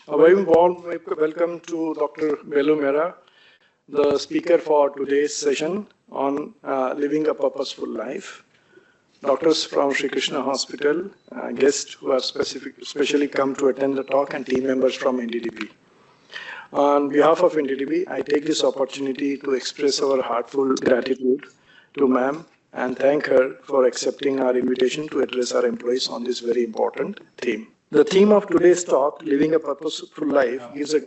A very warm welcome to Dr. Belu Mehra, the speaker for today's session on living a purposeful life. Doctors from Sri Krishna Hospital, guests who have specially come to attend the talk, and team members from NDDB. On behalf of NDDB, I take this opportunity to express our heartfelt gratitude to ma'am and thank her for accepting our invitation to address our employees on this very important theme. The theme of today's talk, Living a Purposeful Life, gives a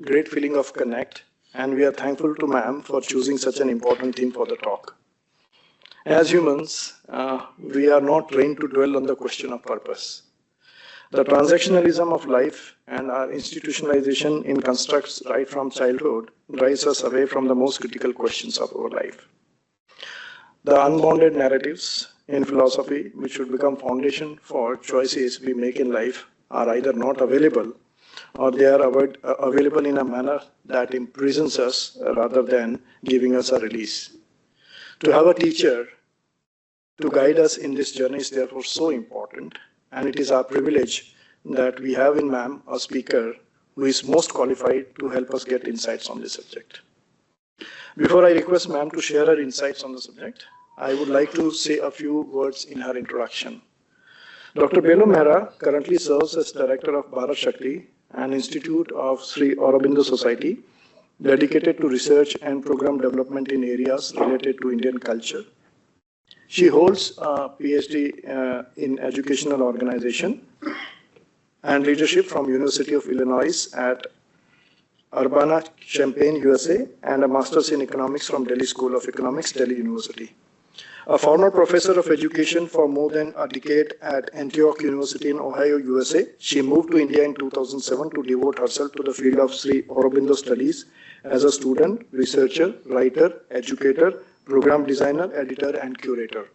great feeling of connect, and we are thankful to ma'am for choosing such an important theme for the talk. As humans, we are not trained to dwell on the question of purpose. The transactionalism of life and our institutionalization in constructs right from childhood drives us away from the most critical questions of our life. The unbounded narratives in philosophy, which should become foundation for choices we make in life, are either not available or they are available in a manner that imprisons us rather than giving us a release. To have a teacher to guide us in this journey is therefore so important, and it is our privilege that we have in ma'am a speaker who is most qualified to help us get insights on this subject. Before I request ma'am to share her insights on the subject, I would like to say a few words in her introduction. Dr. Belu Mehra currently serves as Director of Bharat Shakti, an institute of Sri Aurobindo Society, dedicated to research and program development in areas related to Indian culture. She holds a PhD in educational organization and leadership from University of Illinois at Urbana-Champaign, USA, and a master's in economics from Delhi School of Economics, Delhi University. A former professor of education for more than a decade at Antioch University in Ohio, USA, she moved to India in 2007 to devote herself to the field of Sri Aurobindo studies as a student, researcher, writer, educator, program designer, editor, and curator.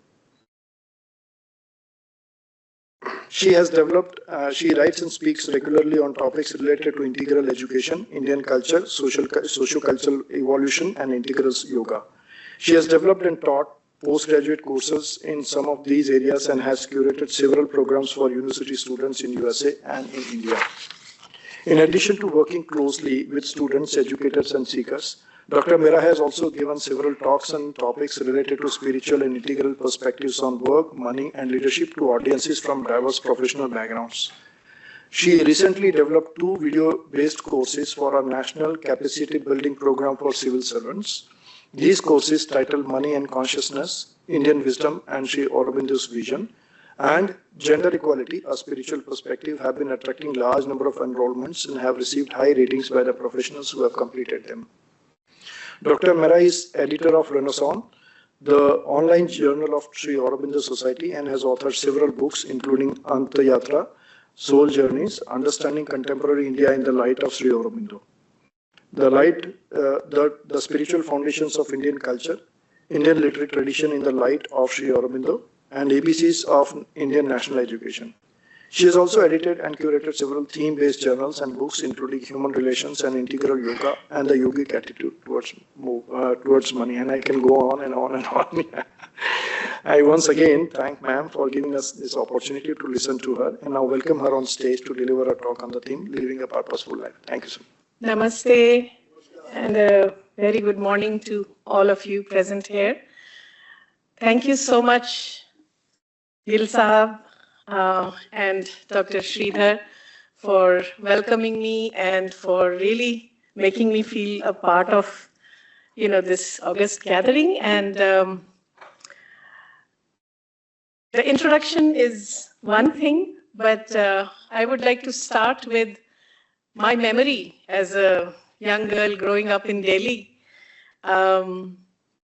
She writes and speaks regularly on topics related to integral education, Indian culture, socio-cultural evolution, and integral yoga. She has developed and taught postgraduate courses in some of these areas and has curated several programs for university students in USA and in India. In addition to working closely with students, educators, and seekers, Dr. Mehra has also given several talks on topics related to spiritual and integral perspectives on work, money, and leadership to audiences from diverse professional backgrounds. She recently developed 2 video-based courses for our National Capacity Building Program for Civil Servants. These courses, titled Money and Consciousness, Indian Wisdom and Sri Aurobindo's Vision, and Gender Equality, a Spiritual Perspective, have been attracting large number of enrollments and have received high ratings by the professionals who have completed them. Dr. Mehra is editor of Renaissance, the online journal of Sri Aurobindo Society, and has authored several books, including Antayatra, Soul Journeys, Understanding Contemporary India in the Light of Sri Aurobindo, the Spiritual Foundations of Indian Culture, Indian Literary Tradition in the Light of Sri Aurobindo, and ABCs of Indian National Education. She has also edited and curated several theme-based journals and books, including Human Relations and Integral Yoga and the Yogic Attitude towards Money. And I can go on and on and on. I once again thank ma'am for giving us this opportunity to listen to her, and now welcome her on stage to deliver a talk on the theme, Living a Purposeful Life. Thank you so much. Namaste, and a very good morning to all of you present here. Thank you so much, Gil Sahab, and Dr. Sridhar for welcoming me and for really making me feel a part of, this August gathering. And the introduction is one thing, but I would like to start with my memory as a young girl growing up in Delhi,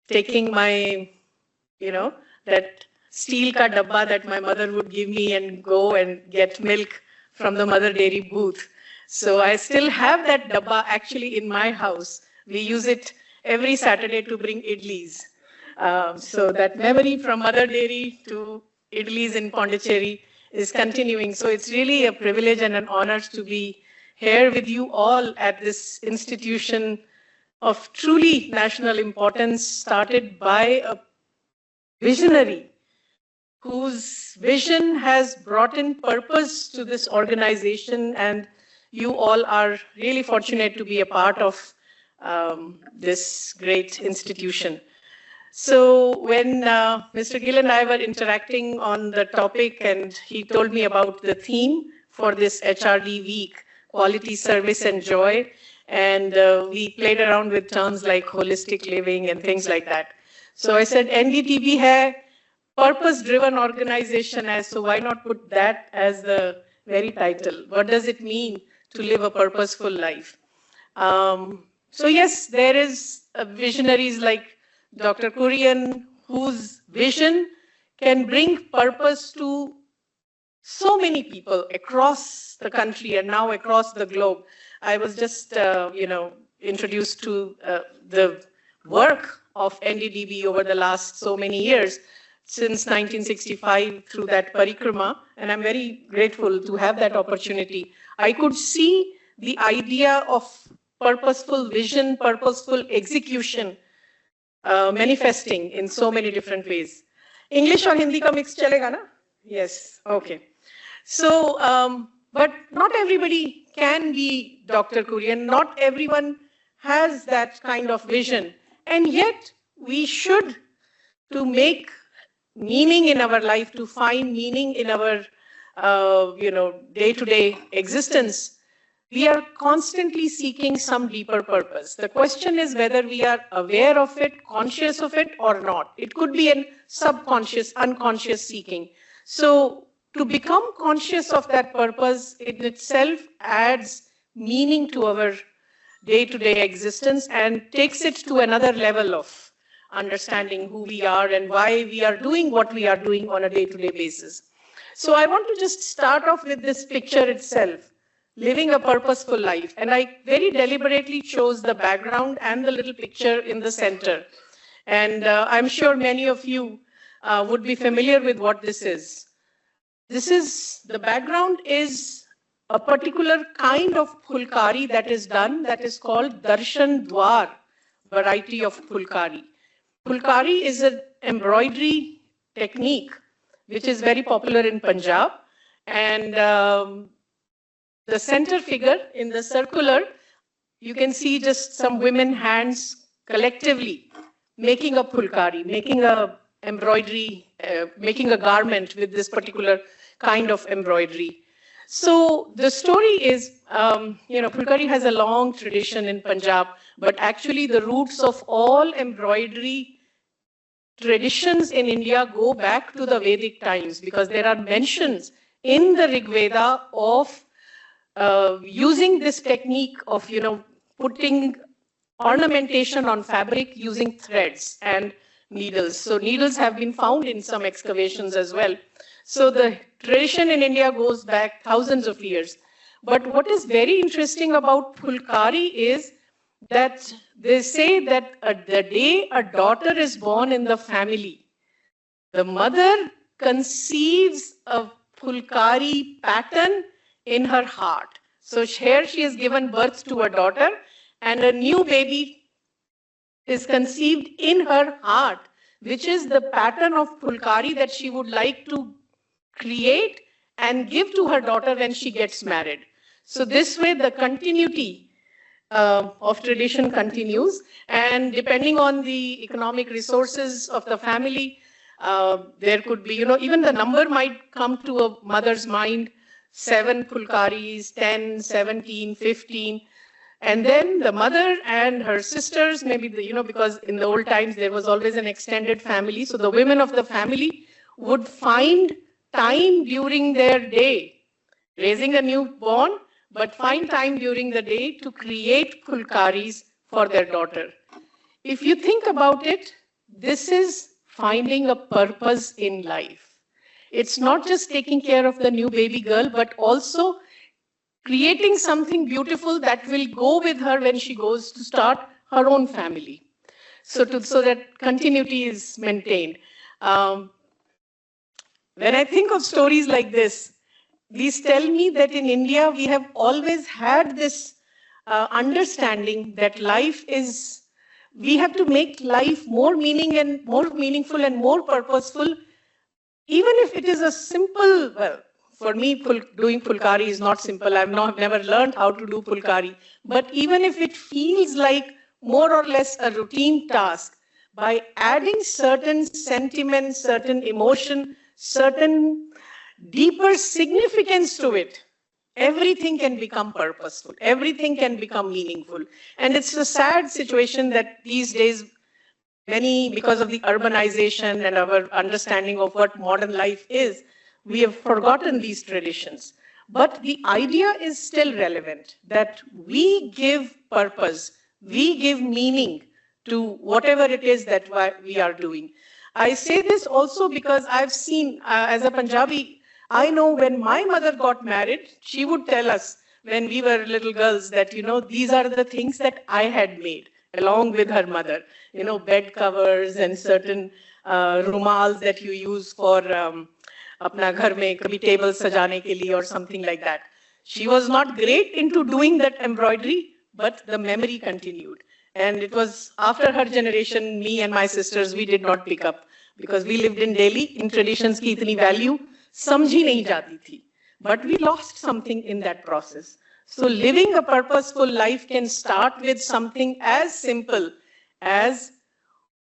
taking my, that steel ka dabba that my mother would give me and go and get milk from the mother dairy booth. So I still have that dabba actually in my house. We use it every Saturday to bring idlis. So that memory from mother dairy to idlis in Pondicherry is continuing. So it's really a privilege and an honor to be here with you all at this institution of truly national importance, started by a visionary whose vision has brought in purpose to this organization and you all are really fortunate to be a part of this great institution. So when Mr. Gill and I were interacting on the topic, and he told me about the theme for this HRD week, quality, service, and joy, and we played around with terms like holistic living and things like that. So I said, NDTB hai purpose-driven organization, so why not put that as the very title? What does it mean to live a purposeful life? So yes, there is visionaries like Dr. Kurian, whose vision can bring purpose to so many people across the country and now across the globe. I was just, introduced to the work of NDTB over the last so many years, since 1965 through that parikrama, and I'm very grateful to have that opportunity. I could see the idea of purposeful vision, purposeful execution manifesting in so many different ways. English or Hindi ka mix chalega na? Yes, okay. So, but not everybody can be Dr. Kurian. Not everyone has that kind of vision. And yet, we should, to make meaning in our life, to find meaning in our, day-to-day existence, we are constantly seeking some deeper purpose. The question is whether we are aware of it, conscious of it, or not. It could be a subconscious, unconscious seeking. So to become conscious of that purpose in itself adds meaning to our day-to-day existence and takes it to another level of understanding who we are and why we are doing what we are doing on a day-to-day basis. So I want to just start off with this picture itself. Living a purposeful life. And I very deliberately chose the background and the little picture in the center. And I'm sure many of you would be familiar with what this is. The background is a particular kind of pulkari that is done that is called Darshan Dwar variety of pulkari. Pulkari is an embroidery technique which is very popular in Punjab. And the center figure in the circular, you can see just some women hands collectively making a pulkari, making a embroidery, making a garment with this particular kind of embroidery. So the story is, pulkari has a long tradition in Punjab, but actually the roots of all embroidery traditions in India go back to the Vedic times, because there are mentions in the Rig Veda of using this technique of, putting ornamentation on fabric using threads and needles. So needles have been found in some excavations as well. So the tradition in India goes back thousands of years. But what is very interesting about pulkari is that they say that the day a daughter is born in the family, the mother conceives a pulkari pattern in her heart. So here she has given birth to a daughter, and a new baby is conceived in her heart, which is the pattern of pulkari that she would like to create and give to her daughter when she gets married. So this way the continuity of tradition continues, and depending on the economic resources of the family, there could be, even the number might come to a mother's mind, 7 pulkaris, 10, 17, 15. And then the mother and her sisters, maybe, because in the old times there was always an extended family. So the women of the family would find time during their day, raising a newborn, but find time during the day to create pulkaris for their daughter. If you think about it, this is finding a purpose in life. It's not just taking care of the new baby girl, but also creating something beautiful that will go with her when she goes to start her own family. So that continuity is maintained. When I think of stories like this, these tell me that in India, we have always had this understanding that we have to make life more meaningful and more purposeful, even if it is a simple, for me, doing Pulkari is not simple. I've never learned how to do Pulkari. But even if it feels like more or less a routine task, by adding certain sentiments, certain emotion, certain deeper significance to it, everything can become purposeful. Everything can become meaningful. And it's a sad situation that these days, many, because of the urbanization and our understanding of what modern life is, we have forgotten these traditions. But the idea is still relevant, that we give purpose, we give meaning to whatever it is that we are doing. I say this also because I've seen, as a Punjabi, I know when my mother got married, she would tell us when we were little girls that, these are the things that I had made along with her mother. Bed covers and certain rumals that you use for अपना घर में कभी table सजाने के लिए or something like that. She was not great into doing that embroidery, but the memory continued. And it was after her generation, me and my sisters, we did not pick up because we lived in Delhi. In traditions की इतनी value समझी नहीं जाती थी. But we lost something in that process. So living a purposeful life can start with something as simple as,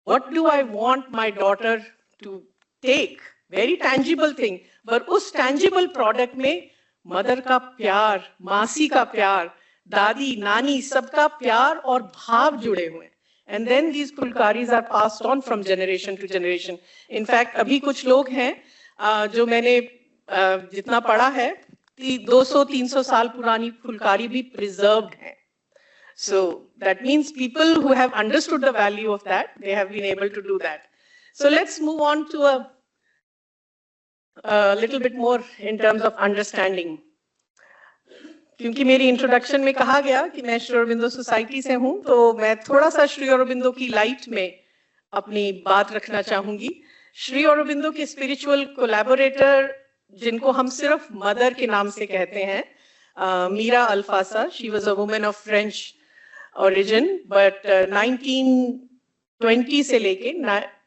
what do I want my daughter to take? Very tangible thing. But उस tangible product में mother का प्यार, मासी का प्यार, दादी, नानी, सबका प्यार और भाव जुड़े हुए हैं. And then these pulkaris are passed on from generation to generation. In fact, अभी कुछ लोग हैं जो मैंने जितना पढ़ा है, 200-300 साल पुरानी फुलकारी भी preserved हैं. So that means people who have understood the value of that, they have been able to do that. So let's move on to a little bit more in terms of understanding. क्योंकि मेरी introduction में कहा गया कि मैं Shri Aurobindo society से हूं, तो मैं थोड़ा सा श्री अरबिंदो की लाइट में अपनी बात रखना चाहूंगी. श्री अरबिंदो के स्पिरिचुअल कोलैबोरेटर, जिनको हम सिर्फ मदर के नाम से कहते हैं, Mira Alfassa, she was a woman of French origin, but 1920 से लेके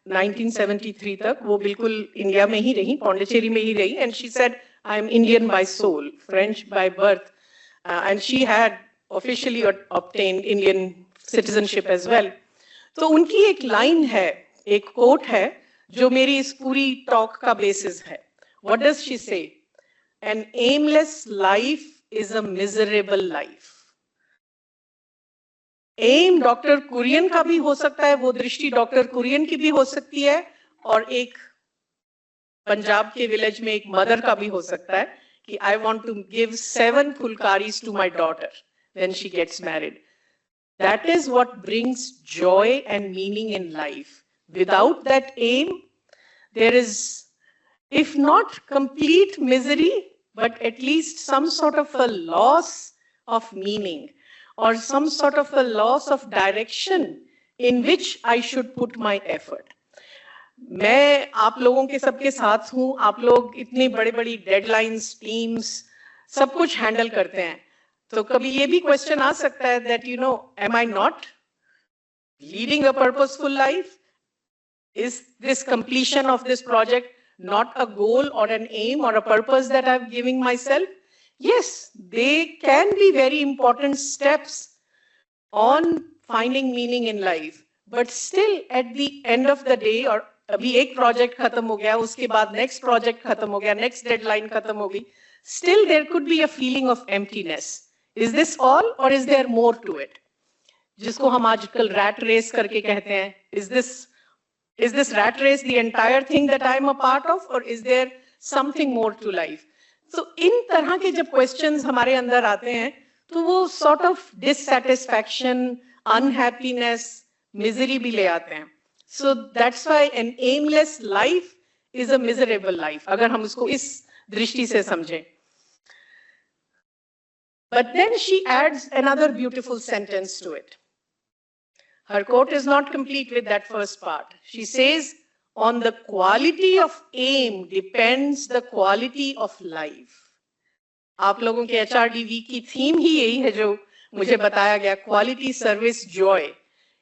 1973 तक वो बिल्कुल इंडिया में ही रही, पौंडीचेरी में ही रही. And she said, I am Indian by soul, French by birth. And she had officially obtained Indian citizenship as well. तो उनकी एक लाइन है, एक कोट है, जो मेरी इस पूरी टॉक का बेसिस है. What does she say? An aimless life is a miserable life. Aim doctor Kurien का भी हो सकता है, वो दृष्टि डॉक्टर कुरियन की भी हो सकती है, और एक पंजाब के विलेज में एक मदर का भी हो सकता है कि I want to give 7 phulkaris to my daughter when she gets married. That is what brings joy and meaning in life. Without that um there is, if not complete misery, but at least some sort of a loss of meaning, or some sort of a loss of direction in which I should put my effort. मैं आप लोगों के सबके साथ हूँ, आप लोग इतनी बड़ी बड़ी डेडलाइंस, टीम्स, सब कुछ हैंडल करते हैं, तो कभी ये भी क्वेश्चन आ सकता है that am I not leading a purposeful life? Is this completion of this project not a goal or an aim or a purpose that I'm giving myself? Yes, they can be very important steps on finding meaning in life. But still, at the end of the day, or अभी एक project खत्म हो गया, उसके बाद next project खत्म हो गया, next deadline खत्म हो गई, still there could be a feeling of emptiness. Is this all, or is there more to it? जिसको हम आजकल rat race करके कहते हैं, is this rat race the entire thing that I am a part of, or is there something more to life? So इन तरह के जब questions हमारे अंदर आते हैं, तो वो sort of dissatisfaction, unhappiness, misery भी ले आते हैं. So that's why an aimless life is a miserable life, अगर हम उसको इस दृष्टि से समझें. But then she adds another beautiful sentence to it. Her quote is not complete with that first part. She says, on the quality of aim depends the quality of life. आप लोगों के HRDV की theme ही यही है जो मुझे बताया गया, quality, service, joy.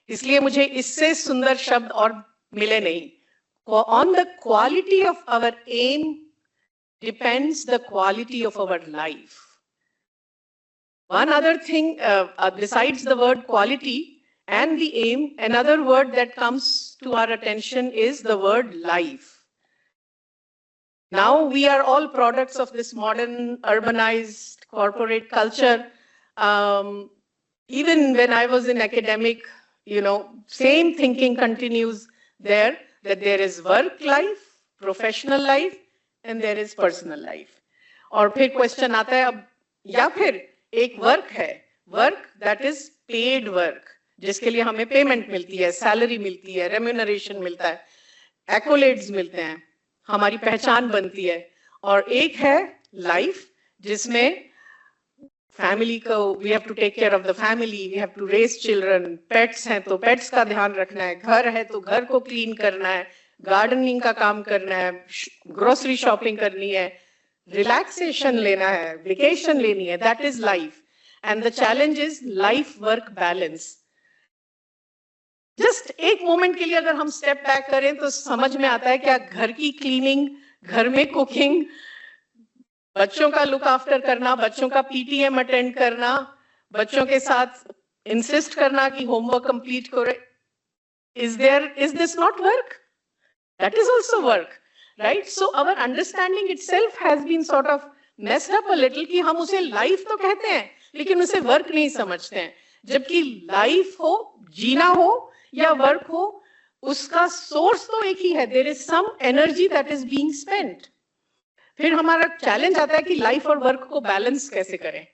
इसलिए मुझे इससे सुंदर शब्द और मिले नहीं. On the quality of our aim depends the quality of our life. One other thing, besides the word quality and the aim, another word that comes to our attention is the word life. Now we are all products of this modern, urbanized, corporate culture. Even when I was in academic, same thinking continues there, that there is work life, professional life, and there is personal life. और फिर question आता है अब, या फिर एक work है, work that is paid work, जिसके लिए हमें पेमेंट मिलती है, सैलरी मिलती है, रेम्यूनरेशन मिलता है, एक्कोलेड्स मिलते हैं, हमारी पहचान बनती है. और एक है लाइफ जिसमें फैमिली को, we have to take care of the family, we have to raise children, pets हैं तो पेट्स का ध्यान रखना है, घर है तो घर को क्लीन करना है, गार्डनिंग का काम करना है, ग्रोसरी शॉपिंग करनी है, रिलैक्सेशन लेना है, वेकेशन लेनी है. That is life. And the challenge is life work balance. Just एक मोमेंट के लिए अगर हम स्टेप बैक करें तो समझ में आता है क्या घर की क्लीनिंग, घर में कुकिंग, बच्चों का लुक आफ्टर करना, बच्चों का पीटीएम अटेंड करना, बच्चों के साथ इंसिस्ट करना कि होमवर्क कंप्लीट करें, is this not work? That is also work, right? So our understanding itself has been sort of messed up a little कि हम उसे लाइफ तो कहते हैं लेकिन उसे वर्क नहीं समझते हैं. जबकि लाइफ हो, जीना हो या वर्क हो, उसका सोर्स तो एक ही है. There is some energy that is being spent. फिर हमारा चैलेंज आता है कि लाइफ और वर्क को बैलेंस कैसे करें.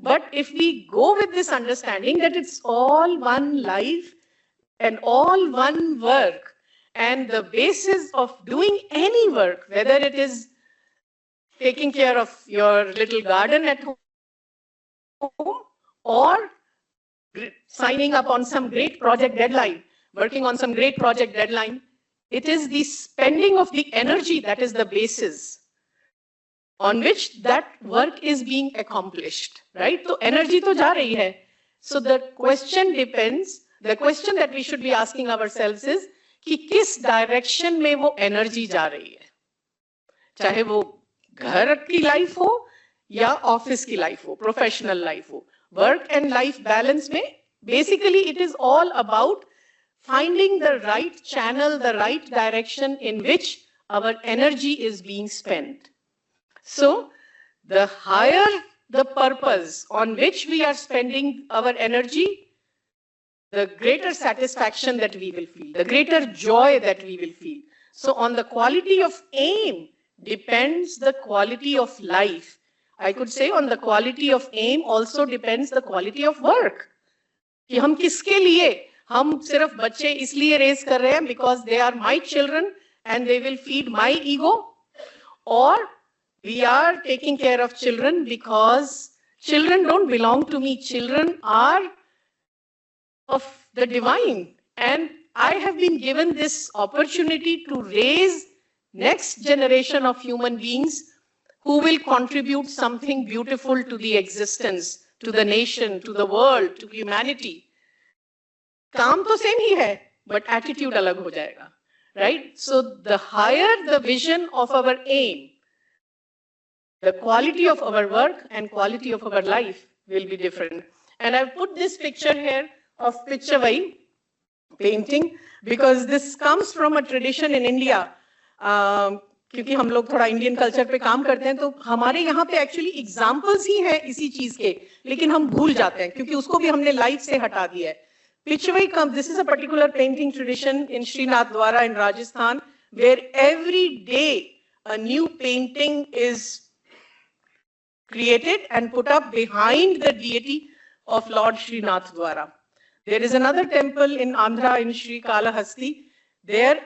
But if we go with this understanding that it's all one life and all one work, and the basis of doing any work, whether it is taking care of your little garden at home or signing up on some great project deadline, working on some great project deadline, it is the spending of the energy that is the basis on which that work is being accomplished, right? So energy to ja rahi hai. So the question depends, the question that we should be asking ourselves is कि किस direction में वो energy जा रही है, चाहे वो घर की लाइफ हो या ऑफिस की लाइफ हो, प्रोफेशनल लाइफ हो. वर्क एंड लाइफ बैलेंस में basically it is all about finding the right channel, the right direction in which our energy is being spent. So the higher the purpose on which we are spending our energy, the greater satisfaction that we will feel, the greater joy that we will feel. So on the quality of aim depends the quality of life. I could say on the quality of aim also depends the quality of work. कि हम किसके लिए, हम सिर्फ बच्चे इसलिए raise कर रहे हैं because they are my children and they will feed my ego, or we are taking care of children because children don't belong to me, children are of the divine, and I have been given this opportunity to raise next generation of human beings who will contribute something beautiful to the existence, to the nation, to the world, to humanity. काम तो same ही है, but attitude अलग हो जाएगा, right? So the higher the vision of our aim, the quality of our work and quality of our life will be different. And I've put this picture here of Pichavai painting because this comes from a tradition in India. क्योंकि हम लोग थोड़ा Indian culture पे काम करते हैं तो हमारे यहाँ पे एक्चुअली एग्जाम्पल्स ही हैं इसी चीज के, लेकिन हम भूल जाते हैं क्योंकि उसको भी हमने लाइफ से हटा दिया है. Pichwai comes, this is a particular painting tradition in Srinath Dwara in Rajasthan, where every day a new painting is created and put up behind the deity of Lord Srinath Dwara. There is another temple in Andhra in Sri Kalahasti. There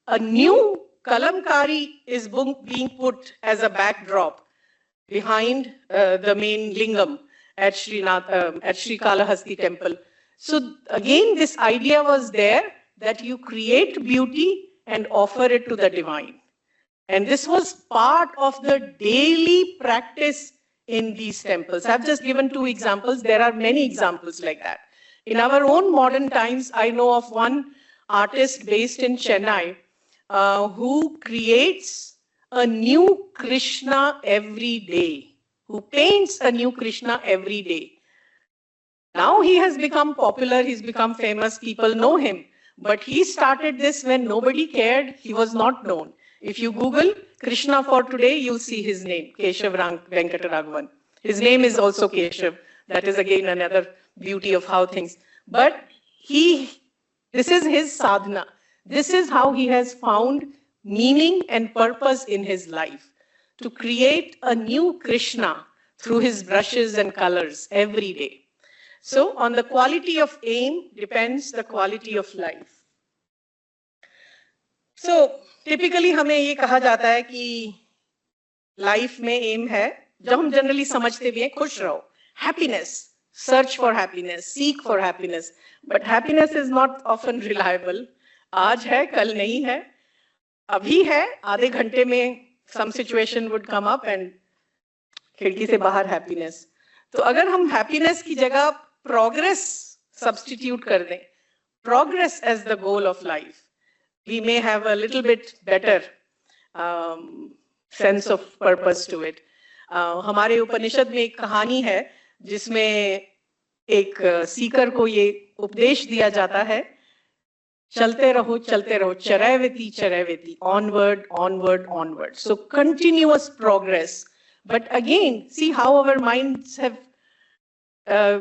a new kalamkari is being put as a backdrop behind the main lingam at Sri Kalahasti temple. So again, this idea was there that you create beauty and offer it to the divine. And this was part of the daily practice in these temples. I've just given 2 examples. There are many examples like that. In our own modern times, I know of one artist based in Chennai who creates a new Krishna every day, who paints a new Krishna every day. Now he has become popular, he's become famous, people know him. But he started this when nobody cared, he was not known. If you Google Krishna for today, you'll see his name, Keshav Venkataraghavan. His name is also Keshav. That is again another beauty of how things. But this is his sadhana. This is how he has found meaning and purpose in his life. To create a new Krishna through his brushes and colors every day. So on the quality of aim depends the quality of life. So typically हमें ये कहा जाता है कि life में aim है, जब हम generally समझते भी हैं खुश रहो, happiness, search for happiness, seek for happiness. But happiness is not often reliable. आज है, कल नहीं है, अभी है, आधे घंटे में some situation would come up and खिड़की से बाहर happiness. तो अगर हम happiness की जगह progress substitute कर दें, progress as the goal of life, we may have a little bit better sense of purpose to it. हमारे उपनिषद में एक कहानी है जिसमें एक सीकर को ये उपदेश दिया जाता है, चलते रहो, Charaiveti Charaiveti, onward, onward, onward. So continuous progress. But again, see how our minds have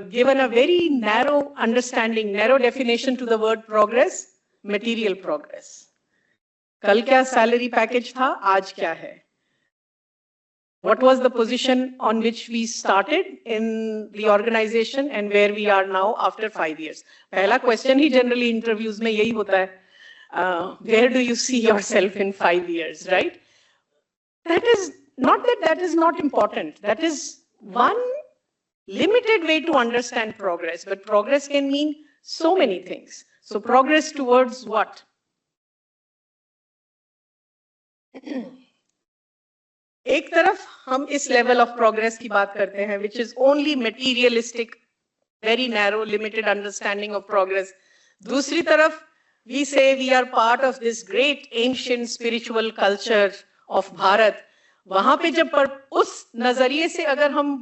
given a very narrow understanding, narrow definition to the word progress, material progress. कल क्या salary package था, आज क्या है? What was the position on which we started in the organization and where we are now after 5 years? पहला question ही generally interviews में यही होता है. Where do you see yourself in 5 years, right? That is not that is not important. That is one limited way to understand progress, but progress can mean so many things. So progress towards what? एक तरफ हम इस level of progress की बात करते हैं, which is only materialistic, very narrow, limited understanding of progress. दूसरी तरफ, we say we are part of this great ancient spiritual culture of Bharat. वहां पे जब उस नजरिए से अगर हम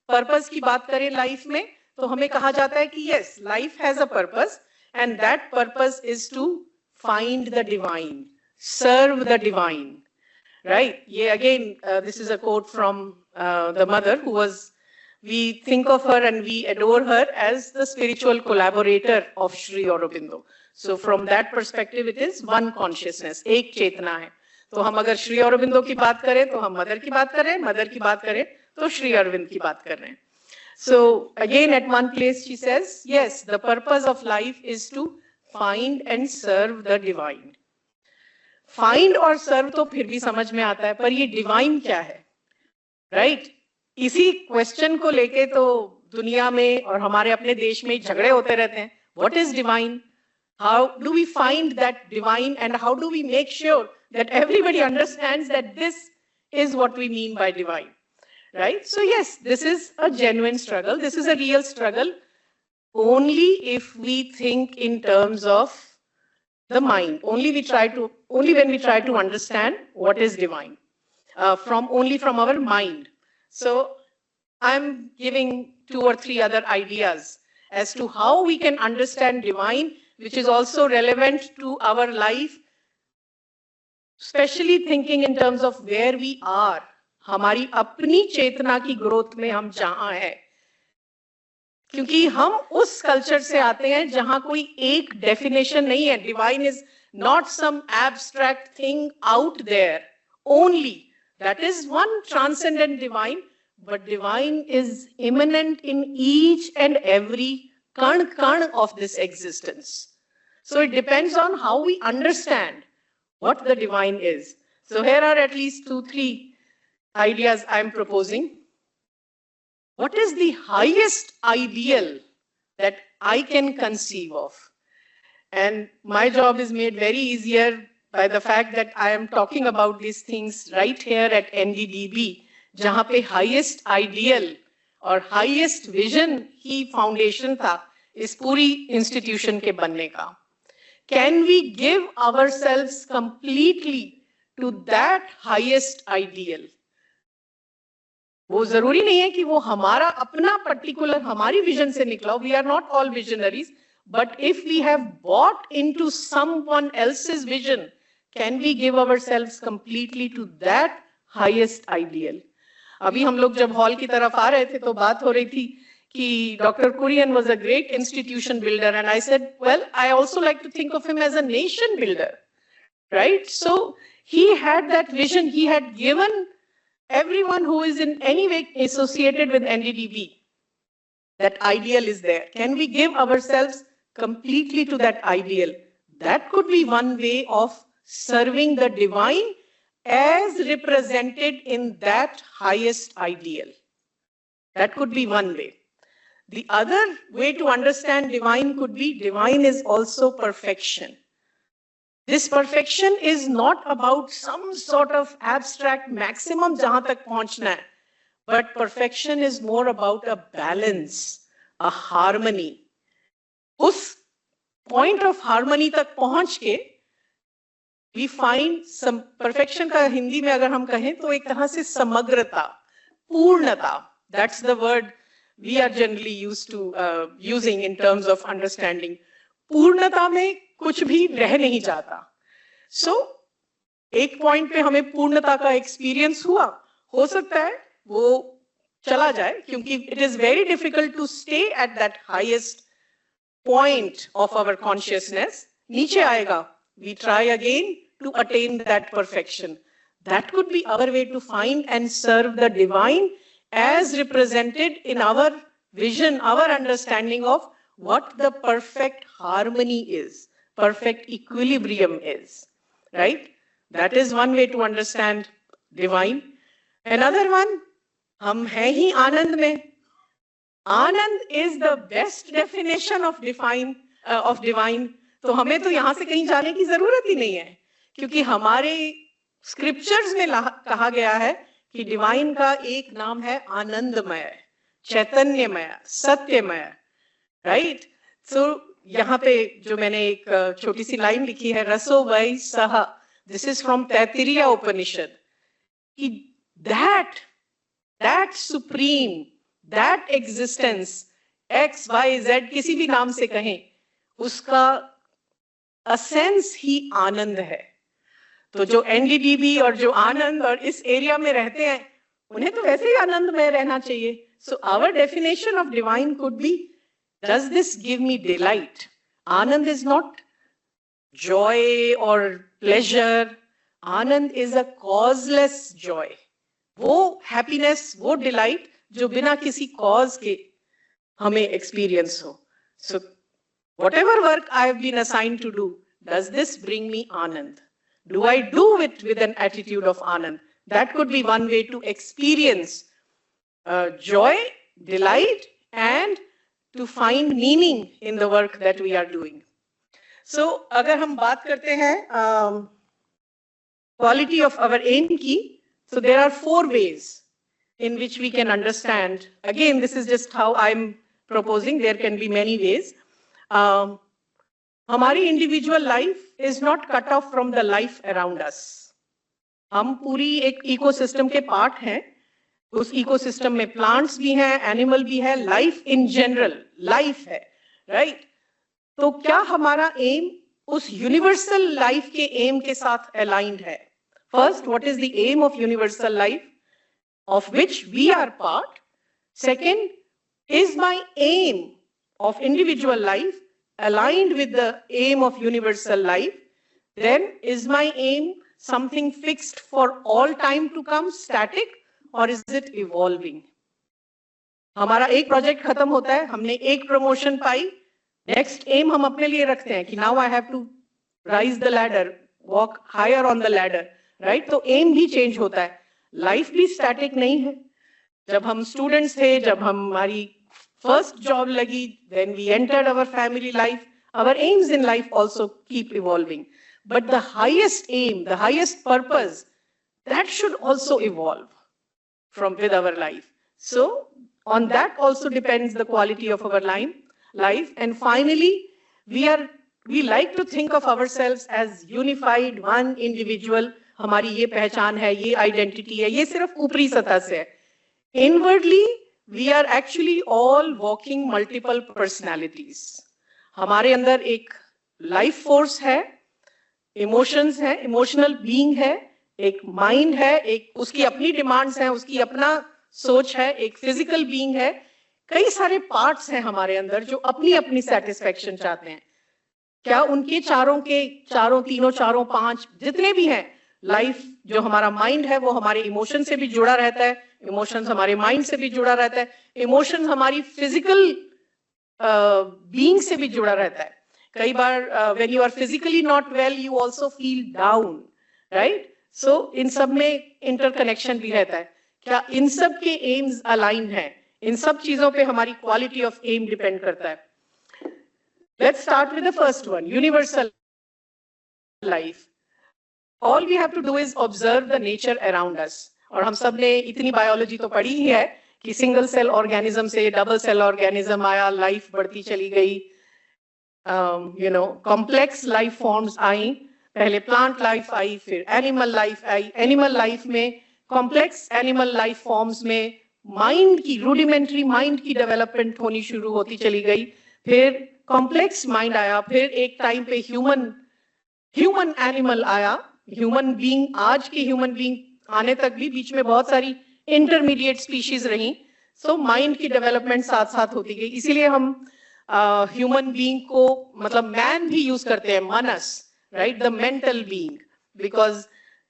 पर्पस की बात करें लाइफ में, तो हमें कहा जाता है कि yes, life has a purpose and that purpose is to find the divine, serve the divine. Right? Yeah, again, this is a quote from the mother who was, we think of her and we adore her as the spiritual collaborator of Sri Aurobindo. So from that perspective, it is one consciousness, एक चेतना है. तो हम अगर श्री अरविंदो की बात करें तो हम मदर की बात करें, मदर की बात करें तो श्री अरविंद की बात कर रहे हैं. So again at one place she says, yes, the purpose of life is to find and serve the divine. Find और serve तो फिर भी समझ में आता है, पर ये divine क्या है? Right? इसी question को लेके तो दुनिया में और हमारे अपने देश में झगड़े होते रहते हैं. What is divine? How do we find that divine and how do we make sure that everybody understands that this is what we mean by divine? Right? So yes, this is a genuine struggle. This is a real struggle only if we think in terms of the mind. Only when we try to understand what is divine, only from our mind. So I'm giving 2 or 3 other ideas as to how we can understand divine, which is also relevant to our life, especially thinking in terms of where we are. हमारी अपनी चेतना की growth में हम जहां हैं, क्योंकि हम उस कल्चर से आते हैं जहां कोई एक डेफिनेशन नहीं है. Divine is not some abstract thing out there only. That is one transcendent divine, but divine is immanent in each and every कण of this existence. So it depends on how we understand what the divine is. So here are at least 2-3 ideas I'm proposing. What is the highest ideal that I can conceive of? And my job is made very easier by the fact that I am talking about these things right here at NDDB, जहां पे highest ideal और highest vision ही foundation था इस पूरी institution के बनने का. Can we give ourselves completely to that highest ideal. वो जरूरी नहीं है कि वो हमारा अपना particular हमारी vision से निकला. We are not all visionaries, but if we have bought into someone else's vision, can we give ourselves completely to that highest ideal? अभी हम लोग जब हॉल की तरफ आ रहे थे तो बात हो रही थी कि Dr. Kurian was a great institution builder, and I said, well, I also like to think of him as a nation builder, right? So he had that vision. He had given everyone who is in any way associated with NDDB, that ideal is there. Can we give ourselves completely to that ideal? That could be one way of serving the divine as represented in that highest ideal. That could be one way. The other way to understand divine could be divine is also perfection. This perfection is not about some sort of abstract maximum jahan tak pahunchna hai, but perfection is more about a balance, a harmony. Us point of harmony tak pahunch ke, we find some perfection ka Hindi mein agar hum kahein to ek tarah se samagrata, purnata. That's the word we are generally used to using in terms of understanding. पूर्णता में कुछ भी रह नहीं जाता. So एक point पे हमें पूर्णता का एक्सपीरियंस हुआ, हो सकता है वो चला जाए, क्योंकि it is very difficult to stay at that highest point of our consciousness. नीचे आएगा, we try again to attain that perfection. That could be our way to find and serve the divine as represented in our vision, our understanding of what the perfect harmony is, perfect equilibrium is, right? That is one way to understand divine. Another one, hum hai hi aanand mein. Aanand is the best definition of divine. तो हमें तो यहाँ से कहीं जाने की जरूरत ही नहीं है, क्योंकि हमारे स्क्रिप्चर्स में कहा गया है कि डिवाइन का एक नाम है आनंदमय, चैतन्यमय, सत्यमय, राइट? सो यहाँ पे जो मैंने एक छोटी सी लाइन लिखी है, रसो वै सह, दिस इज फ्रॉम तैत्तिरीय उपनिषद, कि that supreme, that existence, X, Y, Z, किसी भी नाम से कहें, उसका असेंस ही आनंद है. तो जो एनडीडीबी और जो आनंद और इस एरिया में रहते हैं, उन्हें तो वैसे ही आनंद में रहना चाहिए. So our definition of divine could be, does this give me delight? Ananda is not joy और pleasure. Ananda is a causeless joy. वो हैप्पीनेस, वो डिलाइट जो बिना किसी कॉज के हमें एक्सपीरियंस हो. सो whatever work I have been assigned to do, does this bring me anand? Do I do it with an attitude of anand? That could be one way to experience joy, delight, and to find meaning in the work that we are doing. So, अगर हम बात करते हैं quality of our aim की, so there are 4 ways in which we can understand. Again, this is just how I'm proposing. There can be many ways. हमारी individual life is not cut off from the life around us. हम पूरी एक ecosystem के part हैं. उस ecosystem में plants भी हैं, एनिमल भी है, लाइफ इन जनरल लाइफ है, राइट? तो क्या हमारा एम उस यूनिवर्सल लाइफ के एम के साथ अलाइंड है? First, what is the aim of universal life of which we are part? Second, is my aim of individual life aligned with the aim of universal life? Then is my aim something fixed for all time to come, static, or is it evolving? हमारा एक project खत्म होता है, हमने एक promotion पाई, next M हम अपने लिए रखते हैं कि now I have to rise the ladder, walk higher on the ladder, right? तो एम भी चेंज होता है. लाइफ भी स्टैटिक नहीं है. जब हम स्टूडेंट्स थे, जब हमारी first job lagi, then we entered our family life, our aims in life also keep evolving. But the highest aim, the highest purpose, that should also evolve from with our life. So on that also depends the quality of our life. And finally, we like to think of ourselves as unified, one individual, हमारी ये पहचान है, ये identity है, ये सिर्फ ऊपरी सतह से है. Inwardly we are actually all walking multiple personalities. हमारे अंदर एक लाइफ फोर्स है, इमोशंस है, इमोशनल बीइंग है, एक माइंड है, एक उसकी अपनी डिमांड्स हैं, उसकी अपना सोच है, एक फिजिकल बीइंग है. कई सारे पार्ट्स हैं हमारे अंदर जो अपनी अपनी सेटिस्फेक्शन चाहते हैं. क्या उनके चारों तीनों चारों पांच जितने भी हैं, लाइफ जो हमारा माइंड है वो हमारे इमोशन से भी जुड़ा रहता है, इमोशंस हमारे माइंड से भी जुड़ा रहता है, इमोशंस हमारी फिजिकल बीइंग से भी जुड़ा रहता है. कई बार when you are physically not well you also feel down, right? So इन सब में इंटरकनेक्शन भी रहता है. क्या इन सब के एम्स अलाइन है? इन सब चीजों पे हमारी क्वालिटी ऑफ एम डिपेंड करता है. Let's start with the first one, universal life. All we have to do is observe the nature around us. और हम सब ने इतनी बायोलॉजी तो पढ़ी ही है कि सिंगल सेल ऑर्गेनिज्म से डबल सेल ऑर्गेनिज्म आया, लाइफ बढ़ती चली गई, कॉम्प्लेक्स लाइफ फॉर्म्स आई. पहले प्लांट लाइफ आई, फिर animal life I. Animal life में, कॉम्प्लेक्स एनिमल लाइफ फॉर्म्स में माइंड की, रूडिमेंट्री माइंड की डेवलपमेंट होनी शुरू होती चली गई. फिर कॉम्प्लेक्स माइंड आया, फिर एक टाइम पे ह्यूमन एनिमल आया, ह्यूमन बीइंग. आज के ह्यूमन बीइंग आने तक भी बीच में बहुत सारी इंटरमीडिएट स्पीशीज रही. सो माइंड की डेवलपमेंट साथ साथ होती गई. इसीलिए हम ह्यूमन बीइंग को, मतलब मैन भी यूज करते हैं, मनस, right, the mental being, because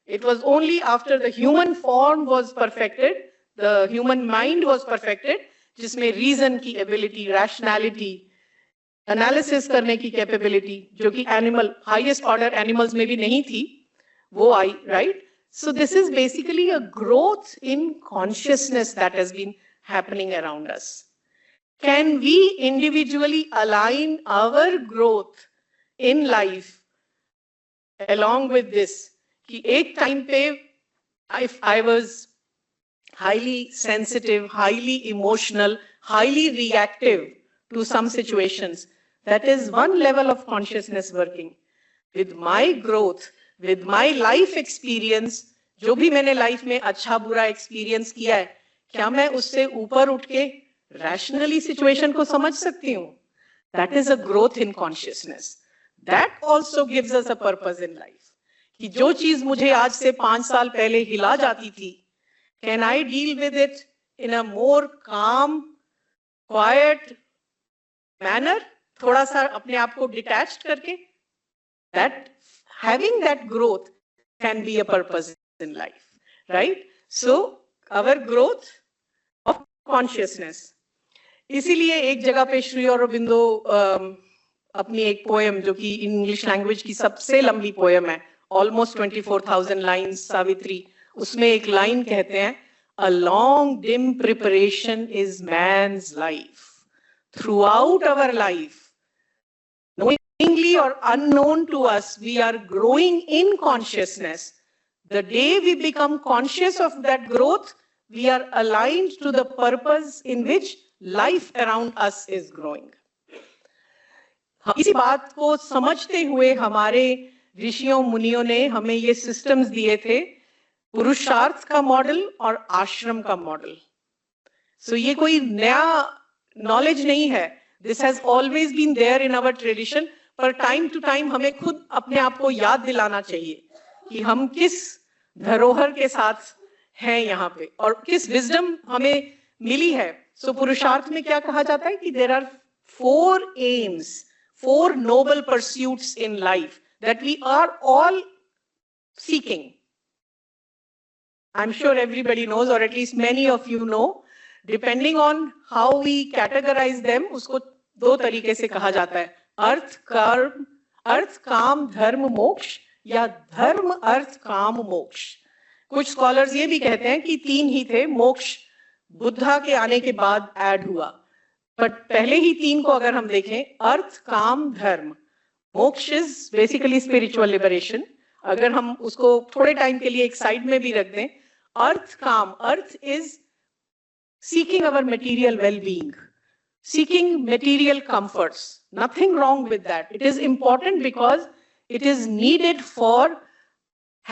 it was only after the human form was perfected, the human mind was perfected, जिसमें रीजन की एबिलिटी, रैशनैलिटी, एनालिसिस करने की कैपेबिलिटी, जो कि एनिमल, हाईएस्ट ऑर्डर एनिमल्स में भी नहीं थी, वो आई, right? So this is basically a growth in consciousness that has been happening around us. Can we individually align our growth in life along with this? कि एक time पे if I was highly sensitive, highly emotional, highly reactive to some situations, that is one level of consciousness working. With my growth, with my life experience, जो भी मैंने life में अच्छा बुरा experience किया है, क्या मैं उससे ऊपर उठ के रैशनली सिचुएशन को समझ सकती हूँ? That is a growth in consciousness. That also gives us a purpose in life. कि जो चीज मुझे आज से 5 साल पहले हिला जाती थी, can I deal with it in a more calm, quiet manner, थोड़ा सा अपने आप को डिटैच्ड करके? That having that growth can be a purpose in life, right? So our growth of consciousness. इसीलिए एक जगह पे श्री अरबिंदो अपनी एक पोएम, जो कि इंग्लिश लैंग्वेज की सबसे लंबी पोएम है, ऑलमोस्ट 24,000 लाइन्स, सावित्री, उसमें एक लाइन कहते हैं, a long dim preparation is man's life. Throughout our life, knowingly or unknown to us, we are growing in consciousness. The day we become conscious of that growth, we are aligned to the purpose in which life around us is growing. इसी बात को समझते हुए हमारे ऋषियों मुनियों ने हमें ये सिस्टम्स दिए थे, पुरुषार्थ का मॉडल और आश्रम का मॉडल. सो ये कोई नया नॉलेज नहीं है. This has always been there in our tradition. पर टाइम टू टाइम हमें खुद अपने आप को याद दिलाना चाहिए कि हम किस धरोहर के साथ हैं यहाँ पे और किस विजडम हमें मिली है. सो पुरुषार्थ में क्या कहा जाता है कि there are 4 aims, 4 noble pursuits in life that we are all seeking. I'm sure everybody knows, or at least many of you know. Depending on how we categorize them, उसको 2 तरीके से कहा जाता है, अर्थ काम धर्म मोक्ष, या धर्म अर्थ काम मोक्ष. कुछ स्कॉलर्स ये भी कहते हैं कि 3 ही थे, मोक्ष बुद्धा के आने के बाद ऐड हुआ, बट पहले ही 3 को अगर हम देखें, अर्थ काम धर्म, मोक्ष इज बेसिकली स्पिरिचुअल लिबरेशन. अगर हम उसको थोड़े टाइम के लिए एक साइड में भी रख दें, अर्थ काम, earth is seeking our material well-being, seeking material comforts. Nothing wrong with that. It is important because it is needed for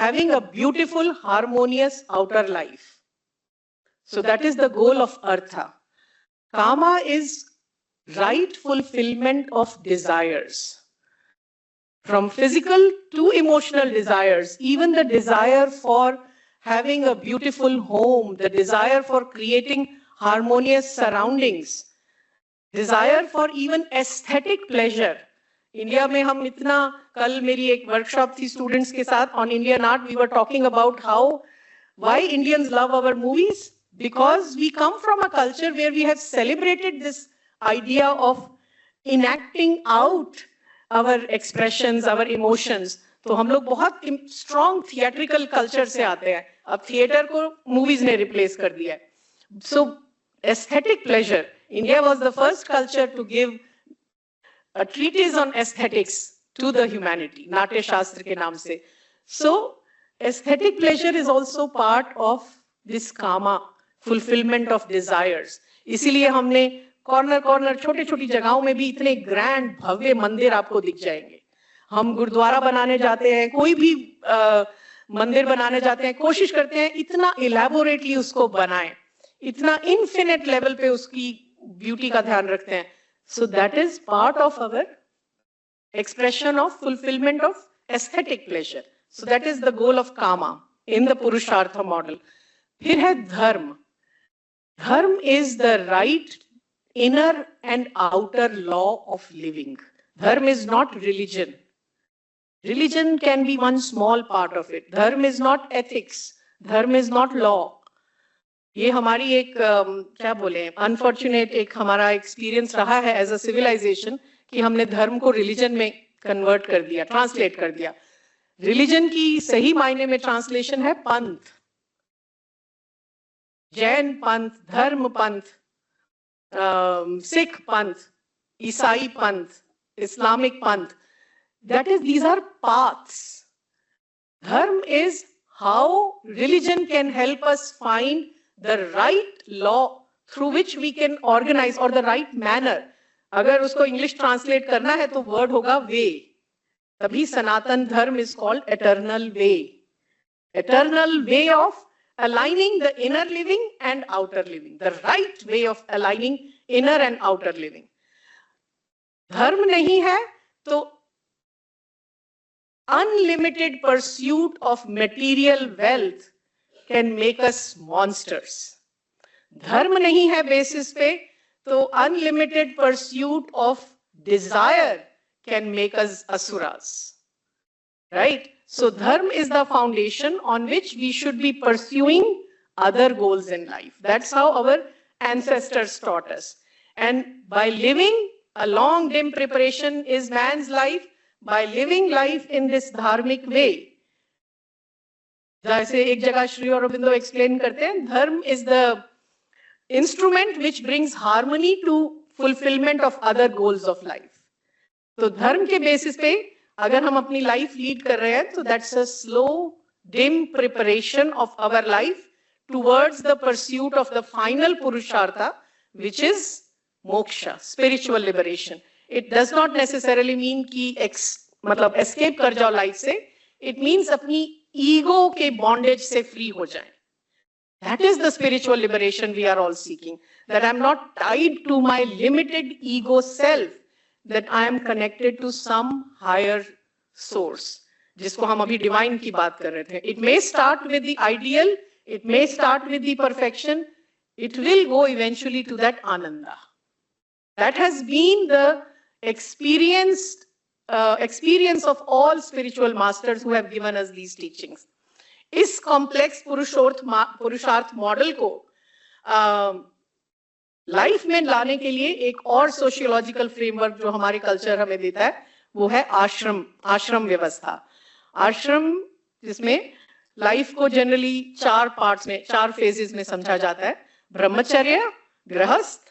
having a beautiful, harmonious outer life. So that is the goal of Artha. Kama is right fulfillment of desires. From physical to emotional desires, even the desire for having a beautiful home, the desire for creating harmonious surroundings, desire for even aesthetic pleasure. India में हम इतना, कल मेरी एक workshop थी students के साथ on Indian art, we were talking about how why Indians love our movies, because we come from a culture where we have celebrated this idea of enacting out our expressions, our emotions. तो हम लोग बहुत strong theatrical culture से आते हैं. अब theatre को movies ने रिप्लेस कर दिया है. So aesthetic pleasure, India was the first culture to give a treatise on aesthetics to the humanity, नाट्य शास्त्र के नाम से. So aesthetic pleasure is also part of this kama, fulfillment of desires. इसीलिए हमने कॉर्नर कॉर्नर छोटी छोटी जगहों में भी इतने ग्रैंड भव्य मंदिर आपको दिख जाएंगे. हम गुरुद्वारा बनाने जाते हैं, कोई भी मंदिर बनाने जाते हैं, कोशिश करते हैं इतना इलेबोरेटली उसको बनाएं, इतना इन्फिनिट लेवल पे उसकी ब्यूटी का ध्यान रखते हैं. So that is part of our expression of fulfillment of aesthetic pleasure. So that is the goal of kama in the Purushartha model. फिर है धर्म. Dharma is the right inner and outer law of living. Dharma is not religion. Religion can be one small part of it. Dharma is not ethics. Dharma is not law. ये हमारी एक क्या बोले unfortunate एक हमारा experience रहा है as a civilisation कि हमने धर्म को रिलीजन में कन्वर्ट कर दिया, ट्रांसलेट कर दिया. रिलीजन की सही मायने में ट्रांसलेशन है पंथ. जैन पंथ, धर्म पंथ, सिख पंथ, ईसाई पंथ, इस्लामिक पंथ, that is, these are paths. Dharma is how religion can help us find the right law through which we can organize, or the right manner. अगर उसको इंग्लिश ट्रांसलेट करना है तो वर्ड होगा वे. तभी सनातन धर्म is called eternal way. Eternal way of aligning the inner living and outer living. The right way of aligning inner and outer living. धर्म नहीं है तो unlimited pursuit of material wealth can make us monsters. धर्म नहीं है basis पे तो unlimited pursuit of desire can make us asuras. Right? So dharma is the foundation on which we should be pursuing other goals in life. That's how our ancestors taught us. And by living a long dim preparation is man's life, by living life in this dharmic way. जैसे एक जगह Shri Aurobindo explain करते हैं, धर्म is the instrument which brings harmony to fulfillment of other goals of life. तो धर्म के basis पे अगर हम अपनी लाइफ लीड कर रहे हैं तो that's a slow dim preparation of our life towards the pursuit of the final purushartha, which is moksha, spiritual liberation. It does not necessarily mean कि मतलब escape कर जाओ लाइफ से. It means अपनी ego के bondage से free हो जाए. That is the spiritual liberation we are all seeking. That I am not tied to my limited ego self. That I am connected to some higher source. जिसको हम अभी divine की बात कर रहे थे. It may start with the ideal. It may start with the perfection. It will go eventually to that ananda. That has been the experience of all spiritual masters who have given us these teachings. इस complex पुरुषार्थ model को life में लाने के लिए एक और sociological framework जो हमारे कल्चर हमें देता है वो है आश्रम व्यवस्था. आश्रम जिसमें लाइफ को जनरली 4 पार्ट्स में, 4 फेजेस में समझा जाता है. ब्रह्मचर्य, गृहस्थ,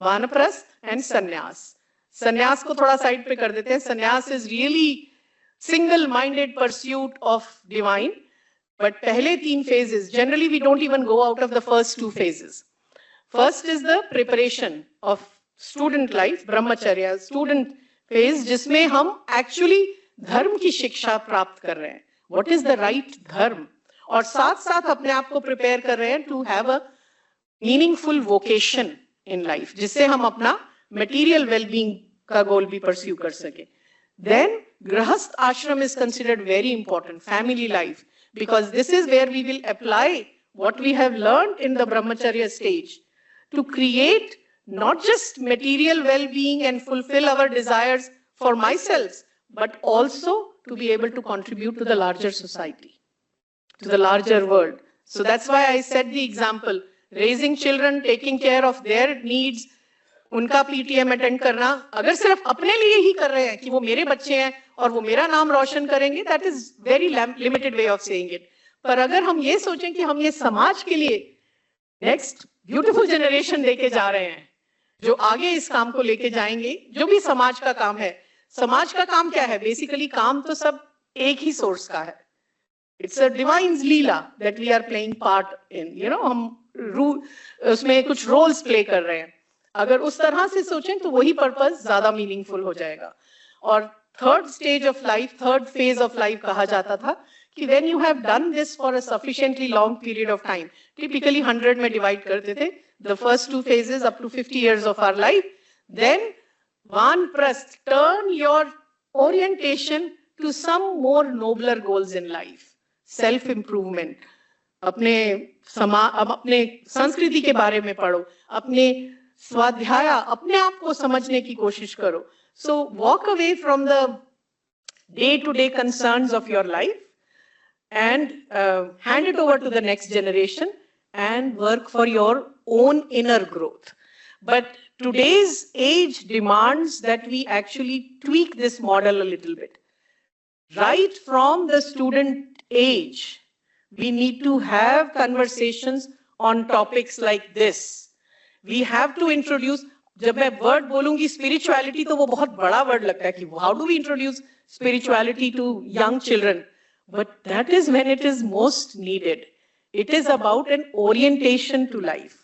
वानप्रस्थ एंड सन्यास. सन्यास को थोड़ा साइड पे कर देते हैं. सन्यास is really single minded pursuit of divine. But पहले 3 phases, generally we don't even go out of the first 2 phases. First is the preparation of student life, brahmacharya, student phase, जिसमें हम actually धर्म की शिक्षा प्राप्त कर रहे हैं. व्हाट इज द राइट धर्म, और साथ साथ अपने आप को प्रिपेयर कर रहे हैं to have a meaningful vocation in life, जिससे हम अपना मटेरियल वेलबींग का गोल भी परस्यू कर सके. Then grahast ashram is considered very important, family life, because this is where we will apply what we have learned in the brahmacharya stage to create not just material well-being and fulfill our desires for myself, but also to be able to contribute to the larger society, to the larger world. So that's why I set the example, raising children, taking care of their needs, उनका PTM attend करना, अगर सिर्फ अपने लिए ही कर रहे हैं कि वो मेरे बच्चे हैं और वो मेरा नाम रोशन करेंगे, that is very limited way of saying it. पर अगर हम ये सोचें कि हम ये समाज के लिए नेक्स्ट ब्यूटीफुल जनरेशन लेके जा रहे हैं, जो आगे इस काम को लेके जाएंगे, जो भी समाज का काम है. समाज का काम क्या है? बेसिकली काम तो सब एक ही सोर्स का है. It's a divine lila that we are playing part in, you know, हम उसमें कुछ रोल्स प्ले कर रहे हैं. अगर उस तरह से सोचें तो वही पर्पस ज्यादा मीनिंगफुल हो जाएगा. और third stage of life, third phase of life कहा जाता था कि when you have done this for a sufficiently long period of time, typically 100 में डिवाइड करते थे, the first 2 phases up to 50 years of our life, then vanprasth, turn your orientation to some more nobler goals in life, self improvement. अपने संस्कृति के बारे में पढ़ो, अपने स्वाध्याय, अपने आप को समझने की कोशिश करो. So walk away from the day-to-day concerns of your life and hand it over to the next generation and work for your own inner growth. But today's age demands that we actually tweak this model a little bit. Right from the student age, we need to have conversations on topics like this. We have to introduce, जब मैं word बोलूंगी spirituality तो वो बहुत बड़ा word लगता है कि how do we introduce spirituality to young children, but that is when it is most needed. It is about an orientation to life,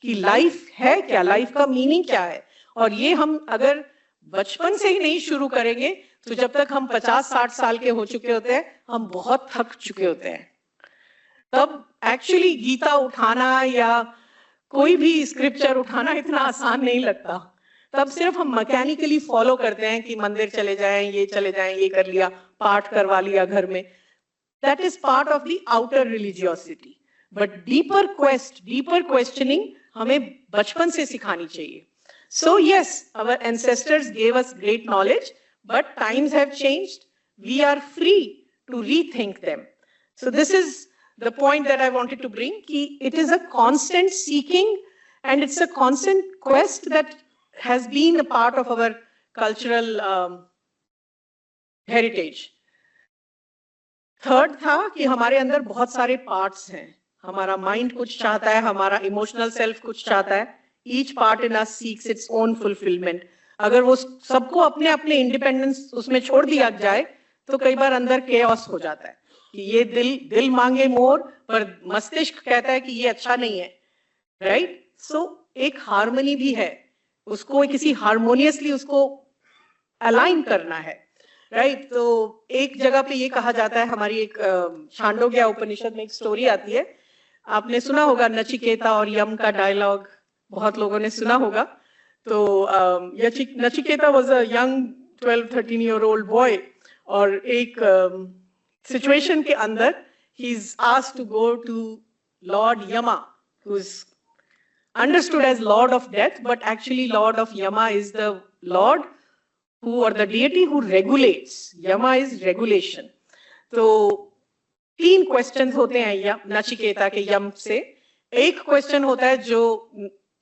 कि life है क्या, life का meaning क्या है. और ये हम अगर बचपन से ही नहीं शुरू करेंगे तो जब तक हम 50-60 साल के हो चुके होते हैं, हम बहुत थक चुके होते हैं. तब एक्चुअली गीता उठाना या कोई भी स्क्रिप्चर उठाना इतना आसान नहीं लगता. तब सिर्फ हम मैकेनिकली फॉलो करते हैं कि मंदिर चले जाएं, ये चले जाएं, ये कर लिया, पाठ करवा लिया घर में. That is part of the outer religiosity. But deeper questioning हमें बचपन से सिखानी चाहिए. So yes, our ancestors gave us great knowledge, but times have changed. We are free to rethink them. So this is the point that I wanted to bring, ki it is a constant seeking and it's a constant quest that has been a part of our cultural heritage. Third था कि हमारे अंदर बहुत सारे parts हैं. हमारा mind कुछ चाहता है, हमारा इमोशनल सेल्फ कुछ चाहता है. Each part in us seeks its own fulfilment. अगर वो सबको अपने अपने इंडिपेंडेंस उसमें छोड़ दिया जाए तो कई बार अंदर केओस हो जाता है कि ये दिल मांगे मोर, पर मस्तिष्क कहता है कि ये अच्छा नहीं है. राइट? सो एक हार्मनी भी है, उसको किसी हार्मोनियसली उसको अलाइन करना है. राइट? तो एक जगह पे ये कहा जाता है, हमारी एक छांदोग्य उपनिषद में एक स्टोरी आती है, आपने सुना होगा, नचिकेता और यम का डायलॉग बहुत लोगों ने सुना होगा. तो Nachiketa was a young 12-13 year old boy, और एक सिचुएशन के अंदर he is asked to go to Lord Yama, who is understood as Lord of Death, but actually Lord of Yama is the Lord who, or the deity who regulates. Yama is regulation. तो 3 questions होते हैं नचिकेता के यम से. एक question होता है जो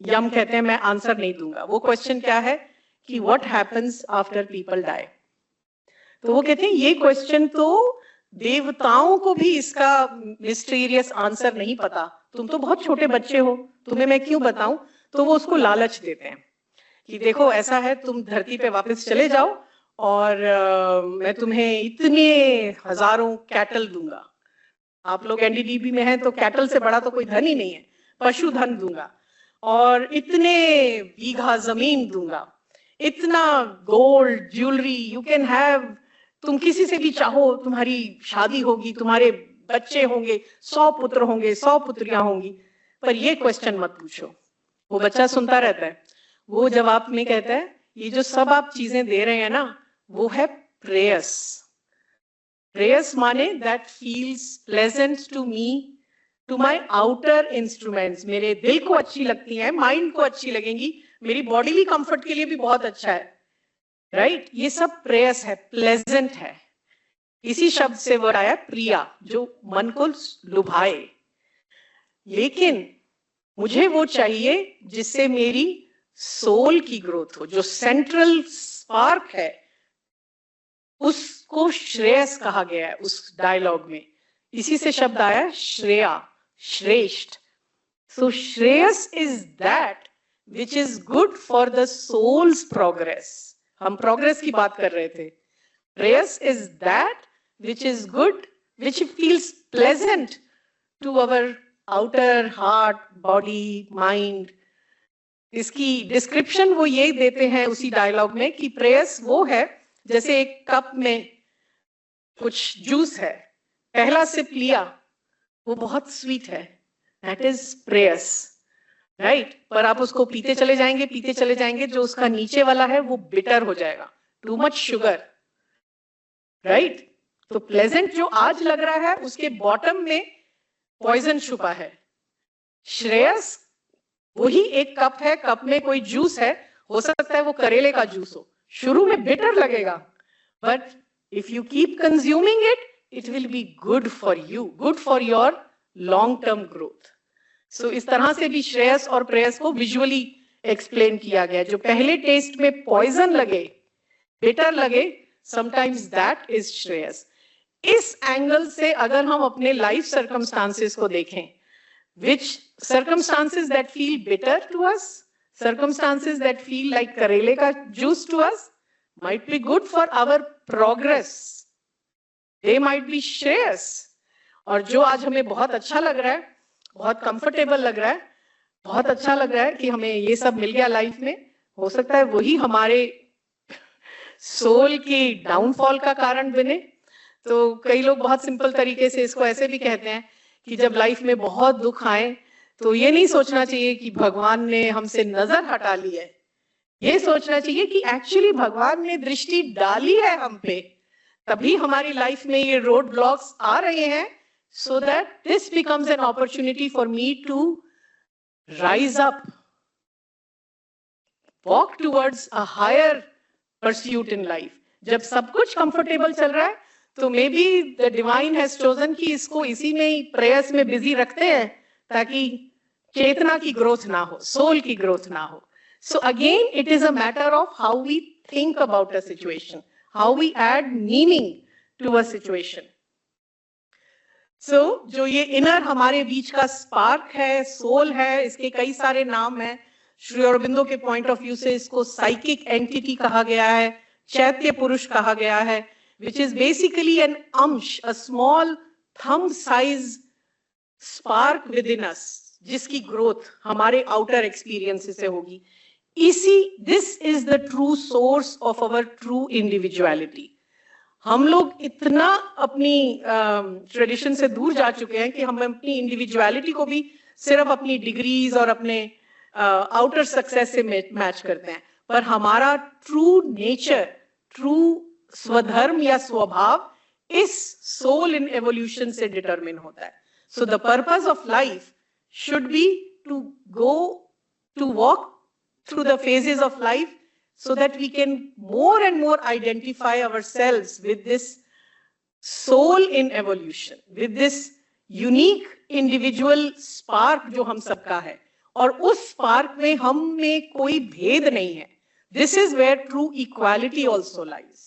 यम कहते हैं मैं आंसर नहीं दूंगा. वो क्वेश्चन क्या है कि what happens after people die. तो वो कहते हैं ये क्वेश्चन तो देवताओं को भी इसका मिस्टीरियस आंसर नहीं पता, तुम तो बहुत छोटे बच्चे हो, तुम्हें मैं क्यों बताऊं. तो वो उसको लालच देते हैं कि देखो ऐसा है, तुम धरती पे वापस चले जाओ और मैं तुम्हें इतने हजारों कैटल दूंगा. आप लोग एनडीडीबी में हैं तो कैटल से बड़ा तो कोई धन ही नहीं है, पशुधन दूंगा, और इतने बीघा जमीन दूंगा, इतना gold jewellery, you can have तुम किसी से भी चाहो, तुम्हारी शादी होगी, तुम्हारे बच्चे होंगे, 100 पुत्र होंगे, 100 पुत्रियां होंगी, पर ये क्वेश्चन मत पूछो। वो बच्चा सुनता रहता है, वो जवाब में कहता है ये जो सब आप चीजें दे रहे हैं ना, वो है प्रेयस। प्रेयस माने that feels pleasant to me, to my outer instruments. मेरे दिल को अच्छी लगती है, माइंड को अच्छी लगेंगी, मेरी बॉडीली कंफर्ट के लिए भी बहुत अच्छा है, राइट? ये सब प्रेयस है, प्लेजेंट है। इसी शब्द से वर्ड आया प्रिया, जो मन को लुभाए। लेकिन मुझे वो चाहिए जिससे मेरी सोल की ग्रोथ हो, जो सेंट्रल स्पार्क है, उसको श्रेयस कहा गया है उस डायलॉग में। इसी से शब्द आया श्रेया, श्रेष्ठ। So shreyas is that which is good for the soul's progress. हम प्रोग्रेस की बात कर रहे थे। Preyas is that which is good, which feels pleasant to our outer heart, body, mind. इसकी डिस्क्रिप्शन वो ये देते हैं उसी डायलॉग में कि प्रेयस वो है जैसे एक कप में कुछ जूस है, पहला सिप लिया, वो बहुत स्वीट है, दैट इज प्रेयस, राइट? पर आप उसको पीते चले जाएंगे, जो उसका नीचे वाला है वो बिटर हो जाएगा, टू मच शुगर, राइट? तो प्लेजेंट जो आज लग रहा है उसके बॉटम में पॉइजन छुपा है। श्रेयस वही एक कप है, कप में कोई जूस है, हो सकता है वो करेले का जूस हो, शुरू में बिटर लगेगा, but if you keep consuming it, it will be good for you, good for your long term growth. So इस तरह से भी श्रेयस और प्रेयस को विजुअली एक्सप्लेन किया गया। जो पहले टेस्ट में पॉइजन लगे, बिटर लगे, समटाइम्स दैट इज श्रेयस। इस एंगल से अगर हम अपने लाइफ सर्कमस्टांसेस को देखें, which circumstances that feel bitter to us, circumstances that feel like करेले का juice to us, might be good for our progress. They might be shreyas. और जो आज हमें बहुत अच्छा लग रहा है, बहुत कंफर्टेबल लग रहा है, बहुत अच्छा लग रहा है कि हमें ये सब मिल गया लाइफ में, हो सकता है वही हमारे सोल की डाउनफॉल का कारण बने। तो कई लोग बहुत सिंपल तरीके से इसको ऐसे भी कहते हैं कि जब लाइफ में बहुत दुख आए तो ये नहीं सोचना चाहिए कि भगवान ने हमसे नजर हटा ली है, ये सोचना चाहिए कि एक्चुअली भगवान ने दृष्टि डाली है हम पे, तभी हमारी लाइफ में ये रोड ब्लॉक्स आ रहे हैं, so that this becomes an opportunity for me to rise up, walk towards a higher pursuit in life. जब सब कुछ कंफर्टेबल चल रहा है तो maybe the divine has chosen कि इसको इसी में ही प्रेयर्स में बिजी रखते हैं ताकि चेतना की ग्रोथ ना हो, सोल की ग्रोथ ना हो। So again it is a matter of how we think about a situation, how we add meaning to a situation. So जो ये इनर हमारे बीच का स्पार्क है, सोल है, इसके कई सारे नाम हैं। श्री अरबिंदो के पॉइंट ऑफ व्यू से इसको साइकिक एंटिटी कहा गया है, चैत्य पुरुष कहा गया है, which is basically an amsh, a small thumb size spark within us, जिसकी ग्रोथ हमारे आउटर एक्सपीरियंस से होगी। this is the true source of our true individuality. हम लोग इतना अपनी ट्रेडिशन से दूर जा चुके हैं कि हम अपनी इंडिविजुअलिटी को भी सिर्फ अपनी डिग्रीज और अपने आउटर सक्सेस से मैच करते हैं, पर हमारा ट्रू नेचर, ट्रू स्वधर्म या स्वभाव इस सोल इन एवोल्यूशन से डिटरमिन होता है। So the purpose of life should be to go to walk through the phases of life so that we can more and more identify ourselves with this soul in evolution, with this unique individual spark जो हम सबका है, और उस spark में हम में कोई भेद नहीं है। This is where true equality also lies.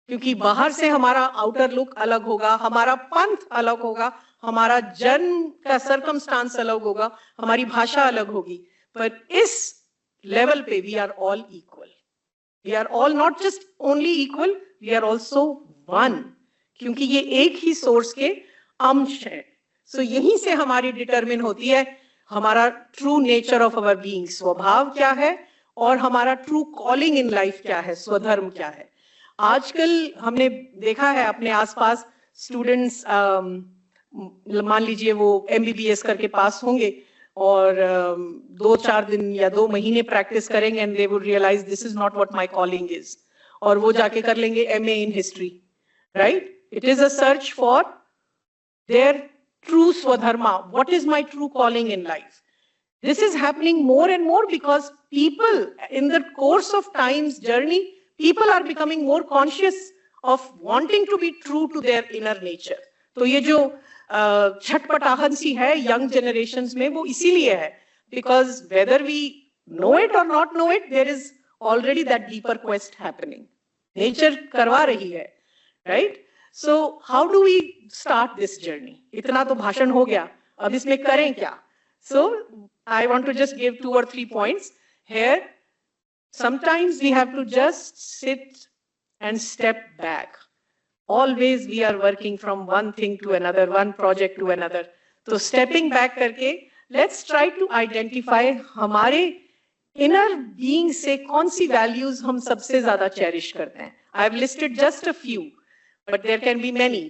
क्योंकि बाहर से हमारा आउटर लुक अलग होगा, हमारा पंथ अलग होगा, हमारा जन्म का सर्कमस्टांस अलग होगा, हमारी भाषा अलग होगी, पर इस लेवल पे we are all equal. We are all not just only equal, we are also one, क्योंकि ये एक ही सोर्स के अंश है। सो यहीं से हमारी डिटरमिन होती है हमारा true nature of our being, स्वभाव क्या है, और हमारा ट्रू कॉलिंग इन लाइफ क्या है, स्वधर्म क्या है। आजकल हमने देखा है अपने आसपास स्टूडेंट्स, मान लीजिए वो MBBS करके पास होंगे और 2-4 दिन या 2 महीने प्रैक्टिस करेंगे and they would realise this is not what my calling is, और वो जाके कर लेंगे MA in history, right? It is a search for their true swadharma, what is my true calling in life. This is happening more and more because people, in the course of time's journey, people are becoming more conscious of wanting to be true to their inner nature. तो ये जो छटपटाहट सी है young generations में, वो इसीलिए है because whether we know it or not know it, there is already that deeper quest happening. Nature करवा रही है, right? So how do we start this journey? इतना तो भाषण हो गया, अब इसमें करें क्या? So I want to just give 2 or 3 points here. Sometimes we have to just sit and step back. Always we are working from one thing to another, one project to another. So stepping back करके let's try to identify हमारे inner being से कौन सी values हम सबसे ज़्यादा cherish करते हैं. I have listed just a few, but there can be many.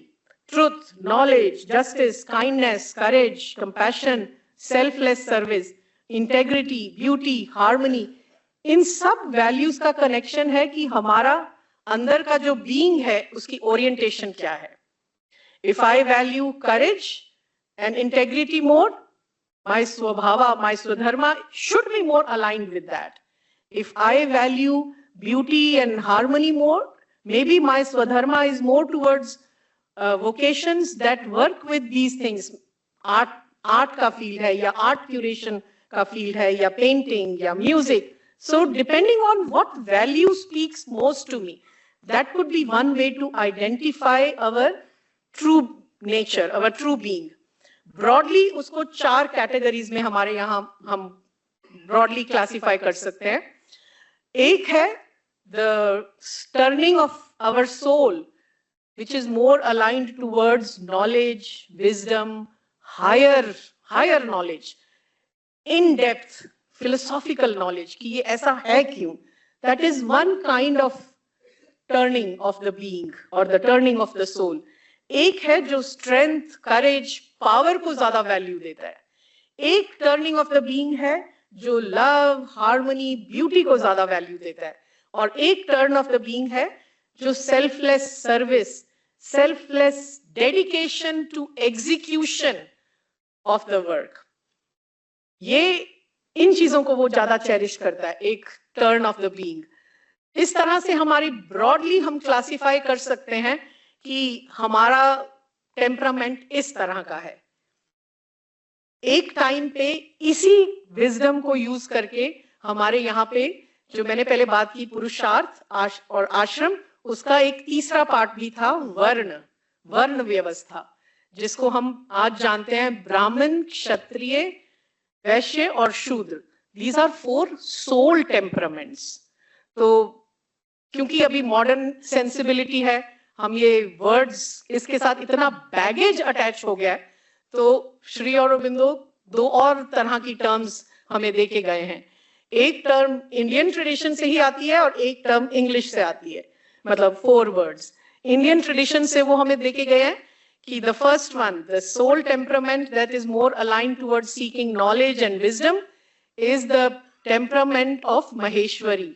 Truth, knowledge, justice, kindness, courage, compassion, selfless service, integrity, beauty, harmony, इन सब वैल्यूज का कनेक्शन है कि हमारा अंदर का जो बीइंग है उसकी ओरिएंटेशन क्या है. If I value courage and integrity more, my swabhava, my swadharma should be more aligned with that. If I value beauty and harmony more, may be my swadharma is more towards vocations that work with these things. Art का field है या art curation का field है या painting या music. So depending on what value speaks most to me, that could be one way to identify our true nature, our true being. Broadly उसको 4 categories में हमारे यहाँ हम ब्रॉडली क्लासिफाई कर सकते हैं. एक है the turning of our soul which is more aligned towards knowledge, wisdom, higher knowledge, in-depth philosophical knowledge, कि ये ऐसा है क्यों. That is one kind of turning of the being or the turning of the soul. एक है जो strength, courage, power को ज़्यादा value देता है. एक turning of the being है जो love, harmony, beauty को ज़्यादा value देता है. और एक turn of the being है जो selfless service, selfless dedication to execution of the work. ये इन चीजों को वो ज्यादा चेरिश करता है, एक टर्न ऑफ द बीइंग. इस तरह से हमारी ब्रॉडली हम क्लासिफाई कर सकते हैं कि हमारा टेम्परामेंट इस तरह का है. एक टाइम पे इसी विजडम को यूज करके हमारे यहाँ पे जो मैंने पहले बात की पुरुषार्थ और आश्रम, उसका एक तीसरा पार्ट भी था वर्ण व्यवस्था, जिसको हम आज जानते हैं ब्राह्मण, क्षत्रिय, वैश्य और शूद्र. These are 4 soul temperaments. तो क्योंकि अभी मॉडर्न सेंसिबिलिटी है, हम ये वर्ड्स इसके साथ इतना बैगेज अटैच हो गया है, तो श्री अरबिंदो 2 और तरह की टर्म्स हमें दे के गए हैं. एक टर्म इंडियन ट्रेडिशन से ही आती है और एक टर्म इंग्लिश से आती है, मतलब 4 वर्ड्स. इंडियन ट्रेडिशन से वो हमें देके गए हैं कि the first one, the soul temperament that is more aligned towards seeking knowledge and wisdom is the temperament of Maheshwari.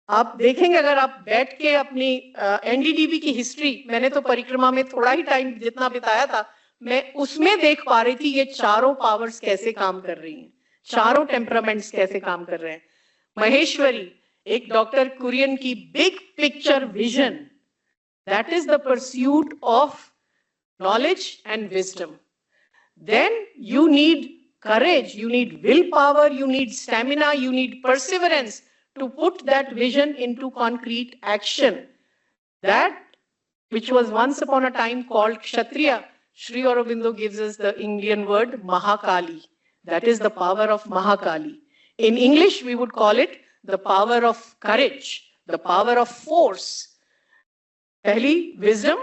आप देखेंगे अगर आप बैठ के अपनी NDDB की हिस्ट्री, मैंने तो परिक्रमा में थोड़ा ही टाइम जितना बिताया था, मैं उसमें देख पा रही थी ये चारों पावर्स कैसे काम कर रही हैं, चारों टेम्परामेंट्स कैसे काम कर रहे हैं. महेश्वरी एक डॉक्टर कुरियन की big picture vision, that is the pursuit of knowledge and wisdom. Then you need courage, you need willpower, you need stamina, you need perseverance to put that vision into concrete action. That which was once upon a time called Kshatriya, Sri Aurobindo gives us the Indian word Mahakali. That is the power of Mahakali. In English, we would call it the power of courage, the power of force. पहली wisdom,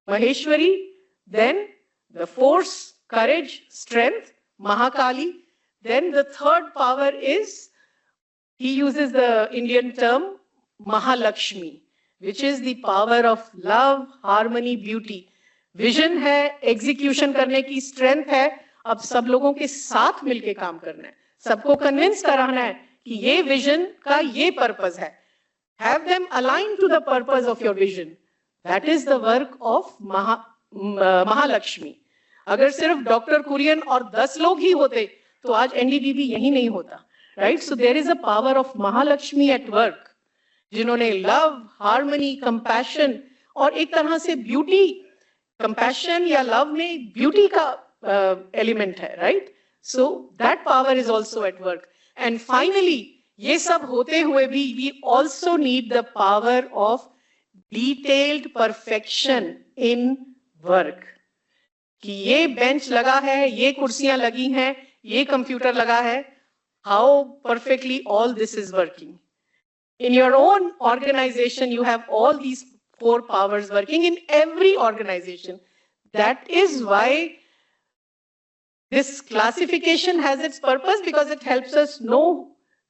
Maheshwari, then the force, courage, strength, Mahakali. Then the third power is, he uses the Indian term Mahalakshmi. which is the power of love, harmony, beauty. Vision है, execution करने की strength है, अब सब लोगों के साथ मिलके काम करना है, सबको कन्विंस कराना है कि ये विजन का ये पर्पस है. Have them aligned to the purpose of your vision. That is the work of Mahalakshmi. अगर सिर्फ डॉक्टर कुरियन और 10 लोग ही होते तो आज एनडीडीबी यही नहीं होता, right? So there is a power of Mahalakshmi at work, जिन्होंने लव, हार्मनी, कंपैशन और एक तरह से ब्यूटी, कंपैशन या लव में ब्यूटी का एलिमेंट है, right? So that power is also at work. And finally ये सब होते हुए भी we also need the power of detailed perfection in work. कि ये बेंच लगा है, ये कुर्सियां लगी हैं, ये कंप्यूटर लगा है, how perfectly all this is working. In your own organization, you have all these 4 powers working in every organization. That is why this classification has its purpose, because it helps us know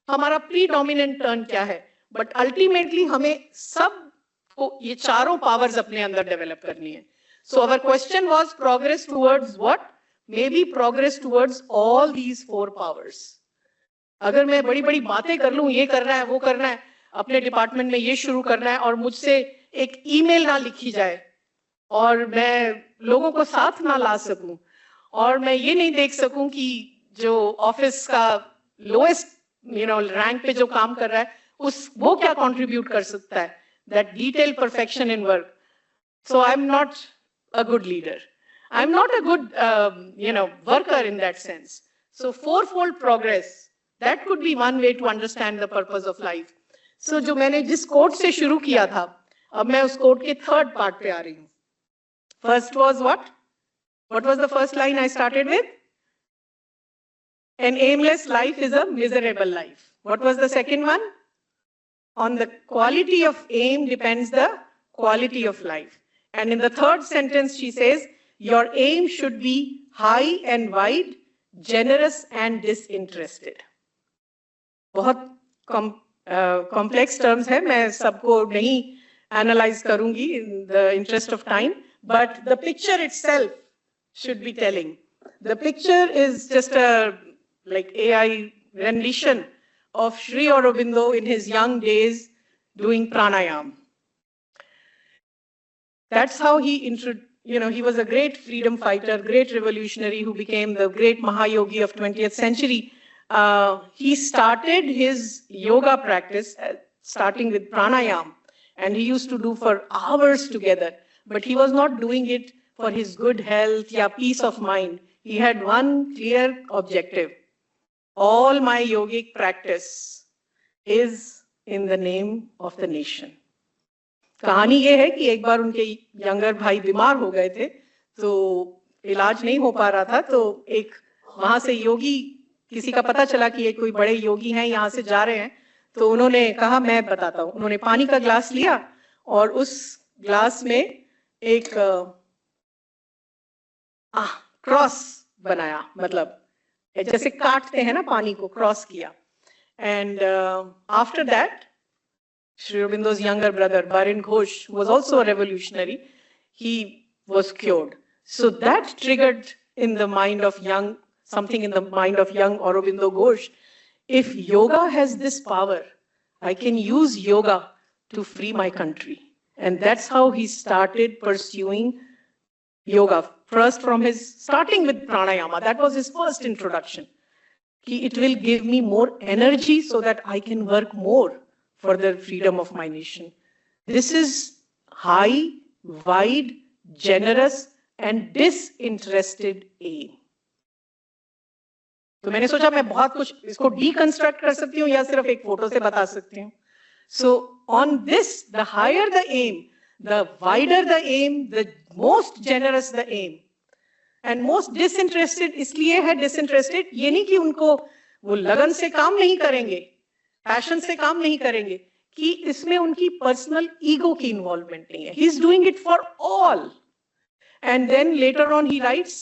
हमारा predominant turn क्या है. But ultimately हमें सब को ये चारों powers अपने अंदर develop करनी है. So our question was progress towards what? Maybe progress towards all these 4 powers. अगर मैं बड़ी बड़ी बातें कर लूं, ये करना है, वो करना है, अपने डिपार्टमेंट में ये शुरू करना है, और मुझसे एक ईमेल ना लिखी जाए, और मैं लोगों को साथ ना ला सकूं, और मैं ये नहीं देख सकूं कि जो ऑफिस का लोएस्ट रैंक पे जो काम कर रहा है वो क्या कंट्रीब्यूट कर सकता है, that detail perfection in work. So I am not a good leader, I am not a good worker in that sense. So 4-fold progress, that could be one way to understand the purpose of life. So जो मैंने जिस coat से शुरू किया था, अब मैं उस कोट के 3rd पार्ट पे आ रही हूँ. First was what was the first line I started with? An aimless life is a miserable life. What was the second one? On the quality of aim depends the quality of life. And in the 3rd sentence she says, your aim should be high and wide, generous and disinterested. बहुत complex terms है, मैं सबको नहीं analyze करूंगी in the interest of time, but the picture itself should be telling. The picture is just a like AI rendition of Sri Aurobindo in his young days doing pranayam. That's how he he was a great freedom fighter, great revolutionary who became the great Mahayogi of 20th century. He started his yoga practice starting with pranayam, and he used to do for hours together, but he was not doing it for his good health or peace of mind. He had one clear objective: all my yogic practice is in the name of the nation. कहानी ये है कि एक बार उनके younger भाई बीमार हो गए थे, तो इलाज नहीं हो पा रहा था, तो एक वहां से योगी, किसी का पता चला कि ये कोई बड़े योगी हैं, यहाँ से जा रहे हैं, तो उन्होंने कहा मैं बताता हूँ. उन्होंने पानी का ग्लास लिया और उस ग्लास में एक क्रॉस बनाया, मतलब जैसे काटते हैं ना पानी को, क्रॉस किया. And after that Sri Aurobindo's younger brother Barin Ghosh, who was also a revolutionary, he was cured. So that triggered in the mind of something in the mind of young Aurobindo Ghosh. If yoga has this power, I can use yoga to free my country. And that's how he started pursuing yoga. First starting with pranayama. That was his first introduction. It will give me more energy so that I can work more for the freedom of my nation. This is high, wide, generous and disinterested aim. तो मैंने सोचा मैं बहुत कुछ इसको deconstruct कर सकती हूँ या सिर्फ एक फोटो से बता सकती हूँ. So on this, the higher the aim, the wider the aim, the most generous the aim, and most disinterested इसलिए है disinterested, ये नहीं कि उनको वो लगन से काम नहीं करेंगे, पैशन से काम नहीं करेंगे, कि इसमें उनकी पर्सनल ईगो की इन्वॉल्वमेंट नहीं है. He is doing it for all. And then later on he writes,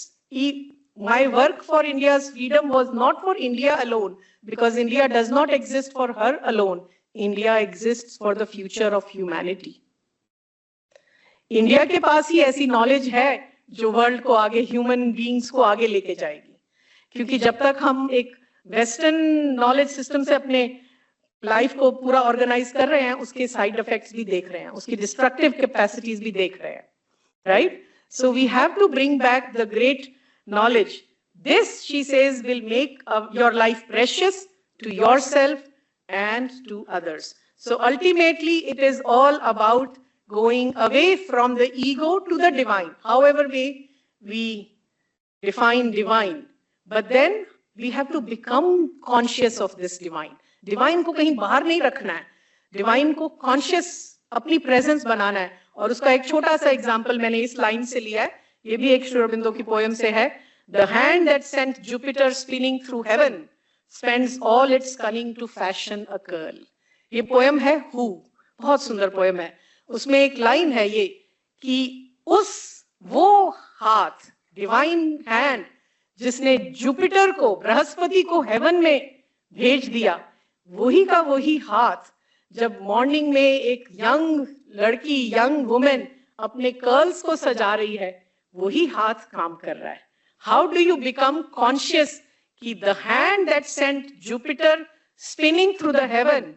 my work for India's freedom was not for India alone, because India does not exist for her alone. India exists for the future of humanity. India के पास ही ऐसी knowledge है जो world को आगे, human beings को आगे लेके जाएगी। क्योंकि जब तक हम एक वेस्टर्न नॉलेज सिस्टम से अपने लाइफ को पूरा ऑर्गेनाइज कर रहे हैं, उसके साइड इफेक्ट्स भी देख रहे हैं, उसकी डिस्ट्रक्टिव कैपेसिटीज भी देख रहे हैं, right? So we have to bring back the great knowledge. This, she says, will make your life precious to yourself and to others. So ultimately, it is all about going away from the ego to the divine, however we define divine. But then we have to become conscious of this divine. Divine को कहीं बाहर नहीं रखना है, divine को conscious अपनी presence बनाना है. और उसका एक छोटा सा example मैंने इस line से लिया है, ये भी एक श्री अरबिंदो की पोएम से है. The hand that sent Jupiter spinning through heaven spends all its cunning to fashion a curl. ये पोएम है Who, बहुत सुंदर पोएम है. उसमें एक लाइन है ये कि वो हाथ, डिवाइन हैंड, जिसने जुपिटर को, बृहस्पति को हेवन में भेज दिया, वही का वही हाथ जब मॉर्निंग में एक यंग लड़की, यंग वुमेन अपने कर्ल्स को सजा रही है, वही हाथ काम कर रहा है. How do you become conscious कि the hand that sent Jupiter spinning through the heaven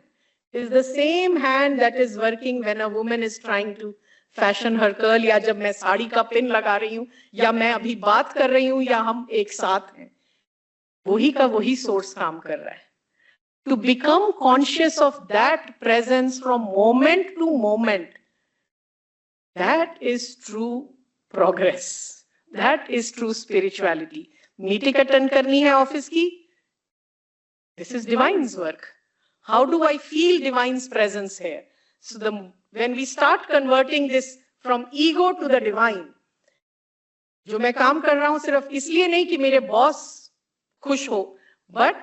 is the same hand that is working when a woman is trying to fashion her curl, या जब मैं साड़ी का पिन लगा रही हूँ, या मैं अभी बात कर रही हूँ, या हम एक साथ हैं, वही का वही सोर्स काम कर रहा है. To become conscious of that presence from moment to moment, that is true progress. That is true spirituality. Meeting attend करनी है ऑफिस की, this is divine's work. How do I feel divine's presence here? So when we start converting this from ego to the divine, जो मैं काम कर रहा हूं सिर्फ इसलिए नहीं कि मेरे बॉस खुश हो, but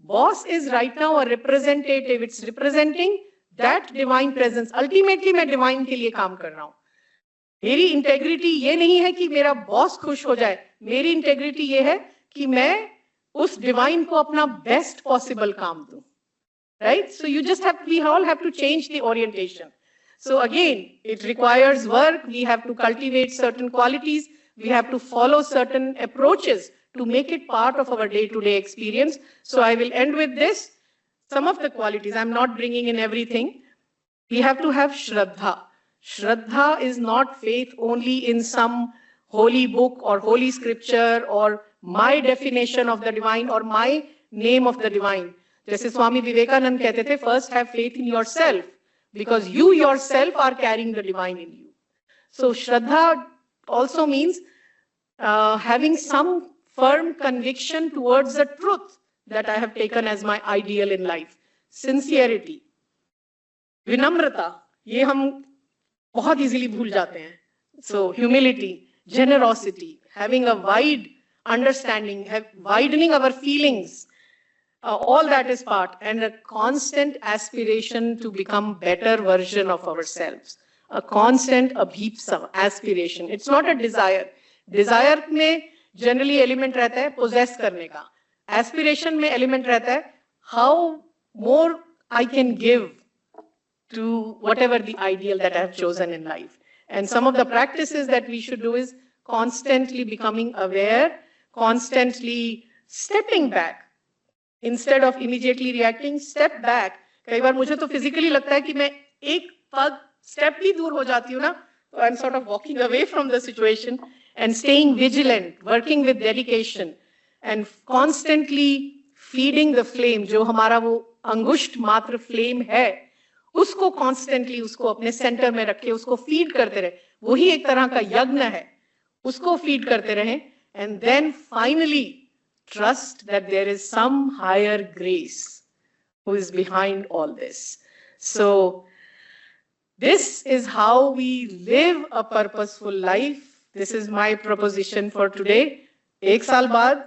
boss is right now a representative. It's representing that divine presence. Ultimately मैं divine के लिए काम कर रहा हूं. मेरी इंटेग्रिटी ये नहीं है कि मेरा बॉस खुश हो जाए, मेरी इंटेग्रिटी ये है कि मैं उस डिवाइन को अपना बेस्ट पॉसिबल काम दूं, right? So you just have, we all have to change the orientation. So again it requires work. We have to cultivate certain qualities, we have to follow certain approaches to make it part of our day-to-day experience. So I will end with this. Some of the qualities, I'm not bringing in everything. We have to have Shraddha. Shraddha is not faith only in some holy book or holy scripture or my definition of the divine or my name of the divine. जैसे स्वामी विवेकानंद कहते थे, first have faith in yourself because you yourself are carrying the divine in you. So Shraddha also means having some firm conviction towards the truth that I have taken as my ideal in life. Sincerity, विनम्रता, ये हम बहुत easily भूल जाते हैं. So humility, generosity, having a wide understanding, widening our feelings, all that is part, and a constant aspiration to become better version of ourselves. A constant abhipsa, aspiration. It's not a desire. Desire में generally element रहता है poses करने का, aspiration में element रहता है how more I can give to whatever the ideal that I have chosen in life. And some of the practices that we should do is constantly becoming aware, constantly stepping back instead of immediately reacting. Step back. कई बार मुझे तो physically लगता है कि मैं एक पग स्टेप भी दूर हो जाती हूँ ना, तो I am sort of walking away from the situation. And staying vigilant, working with dedication, and constantly feeding the flame, जो हमारा वो अंगुष्ठ मात्र flame है, उसको constantly उसको अपने center में रखे, उसको feed करते रहे. वही एक तरह का यज्ञ है, उसको feed करते रहे. And then finally trust that there is some higher grace who is behind all this. So this is how we live a purposeful life. This is my proposition for today. एक साल बाद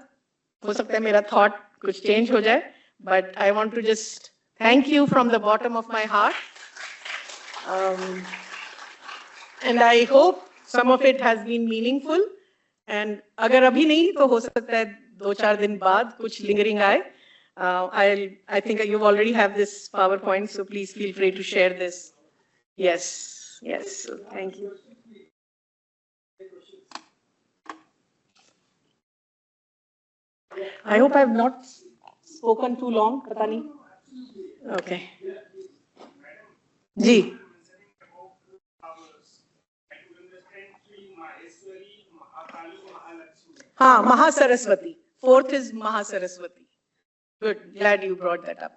हो सकता है मेरा thought कुछ change हो जाए, but I want to just thank you from the bottom of my heart. And I hope some of it has been meaningful. And अगर अभी नहीं तो हो सकता है 2-4 दिन बाद कुछ lingering आए. I think you already have this PowerPoint, so please feel free to share this. Yes, so thank you. I hope I have not spoken too long. पता नहीं. Okay. जी. हाँ, Mahasaraswati. Fourth is Mahasaraswati. Good. Glad you brought that up.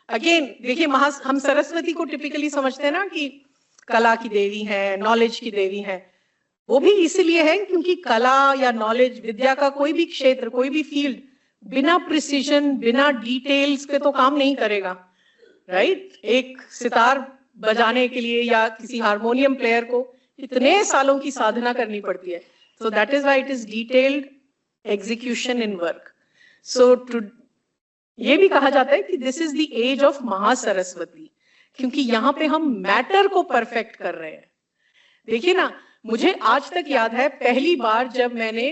Again, देखिए हम सरस्वती को typically समझते हैं ना कि कला की देवी है, knowledge की देवी है. वो भी इसीलिए है क्योंकि कला या नॉलेज, विद्या का कोई भी क्षेत्र, कोई भी फील्ड बिना प्रिसीजन, बिना डिटेल्स के तो काम नहीं करेगा, राइट? एक सितार बजाने के लिए या किसी हारमोनियम प्लेयर को इतने सालों की साधना करनी पड़ती है. So that is why it is detailed execution in work. So ये भी कहा जाता है कि this is the age of Mahasaraswati, क्योंकि यहाँ पे हम मैटर को परफेक्ट कर रहे हैं. देखिए ना, मुझे आज तक याद है पहली बार जब मैंने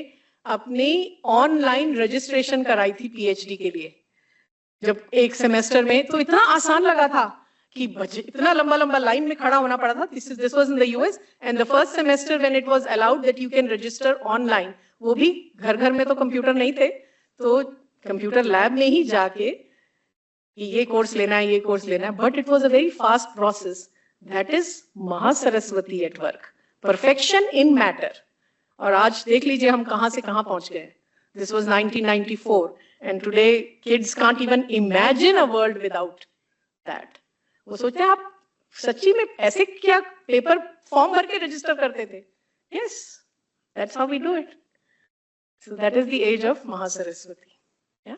अपनी ऑनलाइन रजिस्ट्रेशन कराई थी पीएचडी के लिए, जब एक सेमेस्टर में, तो इतना आसान लगा था कि इतना लंबा लंबा लाइन में खड़ा होना पड़ा था. This was in the US and the first semester when it was allowed that you can register online, वो भी घर घर में तो कंप्यूटर नहीं थे, तो कंप्यूटर लैब में ही जाके कि ये कोर्स लेना है, ये कोर्स लेना है. But it was a very fast process. That is Mahasaraswati at work, perfection in matter. और आज देख लीजिए हम कहां से कहां पहुंच गए. This was 1994 and today kids can't even imagine a world without that. वो सोचते हैं आप सच्ची में ऐसे क्या पेपर फॉर्म भर के रजिस्टर करते थे? Yes, that's how we do it. So that is the age of Mahasaraswati. या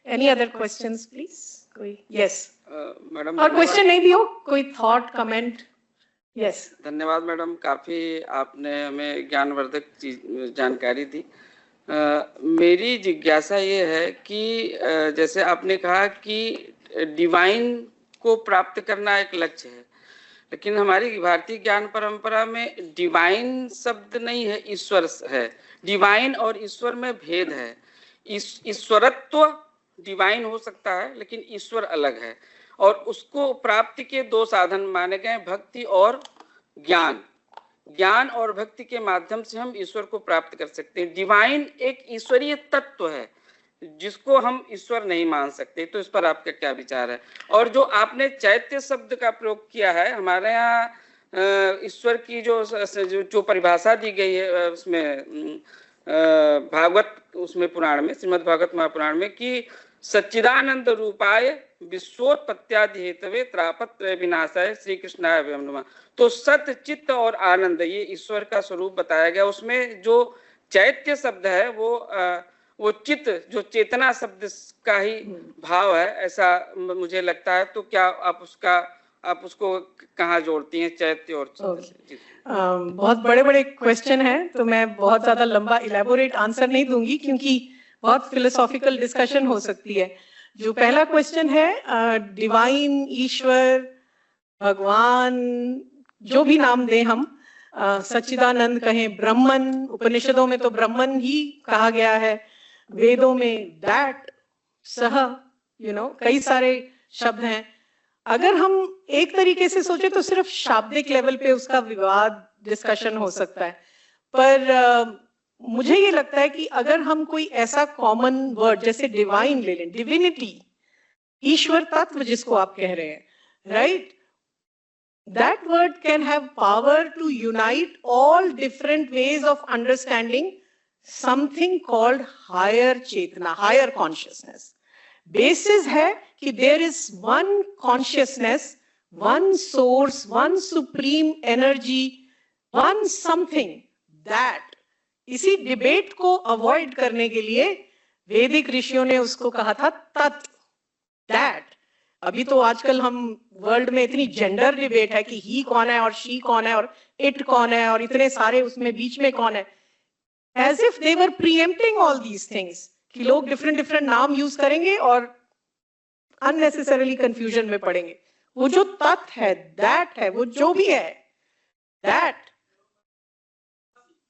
एनी अदर क्वेश्चंस प्लीज? कोई? Yes madam. और क्वेश्चन नहीं भी हो, कोई थॉट, कमेंट? यस. धन्यवाद मैडम, काफी आपने हमें ज्ञानवर्धक जानकारी दी. मेरी जिज्ञासा ये है कि जैसे आपने कहा कि डिवाइन को प्राप्त करना एक लक्ष्य है, लेकिन हमारी भारतीय ज्ञान परंपरा में डिवाइन शब्द नहीं है, ईश्वर है. डिवाइन और ईश्वर में भेद है. ईश्वरत्व डिवाइन हो सकता है, लेकिन ईश्वर अलग है. और उसको प्राप्ति के दो साधन माने गए, भक्ति और ज्ञान. ज्ञान और भक्ति के माध्यम से हम ईश्वर को प्राप्त कर सकते हैं. डिवाइन एक ईश्वरीय तत्व है जिसको हम ईश्वर नहीं मान सकते. तो इस पर आपका क्या विचार है? और जो आपने चैत्य शब्द का प्रयोग किया है, हमारे यहाँ ईश्वर की जो परिभाषा दी गई है उसमें भागवत, उसमें पुराण में, श्रीमद् भागवत महापुराण में, कि सच्चिदानंद रूपाय विश्वोत्पत्त्यादि हेतवे त्रापत्रय विनाशाय श्री कृष्णाय वयं नमः. तो सत्य, चित्त और आनंद, ये ईश्वर का स्वरूप बताया गया. उसमें जो चैत्य शब्द है वो चित्त, जो चेतना शब्द का ही भाव है, ऐसा मुझे लगता है. तो क्या आप उसको कहाँ जोड़ती हैं, चैत्य और चित्त? बहुत बड़े बड़े क्वेश्चन हैं, तो मैं बहुत ज्यादा लंबा इलेबोरेट आंसर नहीं दूंगी क्योंकि बहुत फिलोसॉफिकल डिस्कशन हो सकती है. जो पहला क्वेश्चन है, डिवाइन, ईश्वर, भगवान, जो भी नाम दें हम, सच्चिदानंद कहें, ब्रह्मन, उपनिषदों में तो ब्रह्मन ही कहा गया है, वेदों में दैट, सह, कई सारे शब्द हैं. अगर हम एक तरीके से सोचे तो सिर्फ शाब्दिक लेवल पे उसका विवाद, डिस्कशन हो सकता है. पर मुझे ये लगता है कि अगर हम कोई ऐसा कॉमन वर्ड जैसे डिवाइन ले लें, डिविनिटी, ईश्वर तत्व जिसको आप कह रहे हैं, right, that word can have power to unite all different ways of understanding something called higher chetna, higher consciousness. Basis है कि there is one consciousness, one source, one supreme energy, one something that, इसी debate को avoid करने के लिए वैदिक ऋषियों ने उसको कहा था तत्व, दैट. अभी तो आजकल हम वर्ल्ड में इतनी जेंडर डिबेट है कि ही कौन है और शी कौन है और इट कौन है और इतने सारे उसमें बीच में कौन है, as if they were preempting all these things, कि लोग डिफरेंट डिफरेंट नाम यूज करेंगे और अननेसेसरली कंफ्यूजन में पड़ेंगे. वो जो तत्व है, दैट है, वो जो भी है, दैट,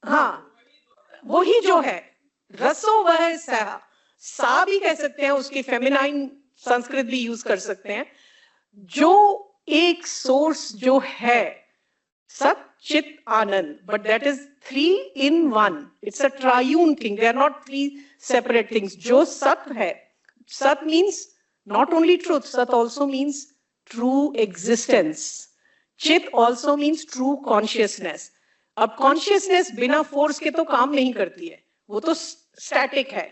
हाँ, वो ही जो है, रसो वह सहा, सा भी कह सकते हैं, उसकी फेमिनाइन संस्कृत भी यूज कर सकते हैं. जो एक सोर्स जो है, Sat, Chit, Anand. But that is 3 in 1. It's a triune thing. They are not 3 separate things. Jo Sat hai. Sat means not only truth, Sat also means true existence. Chit also means true consciousness. अब consciousness बिना force के तो काम नहीं करती है, वो तो static है.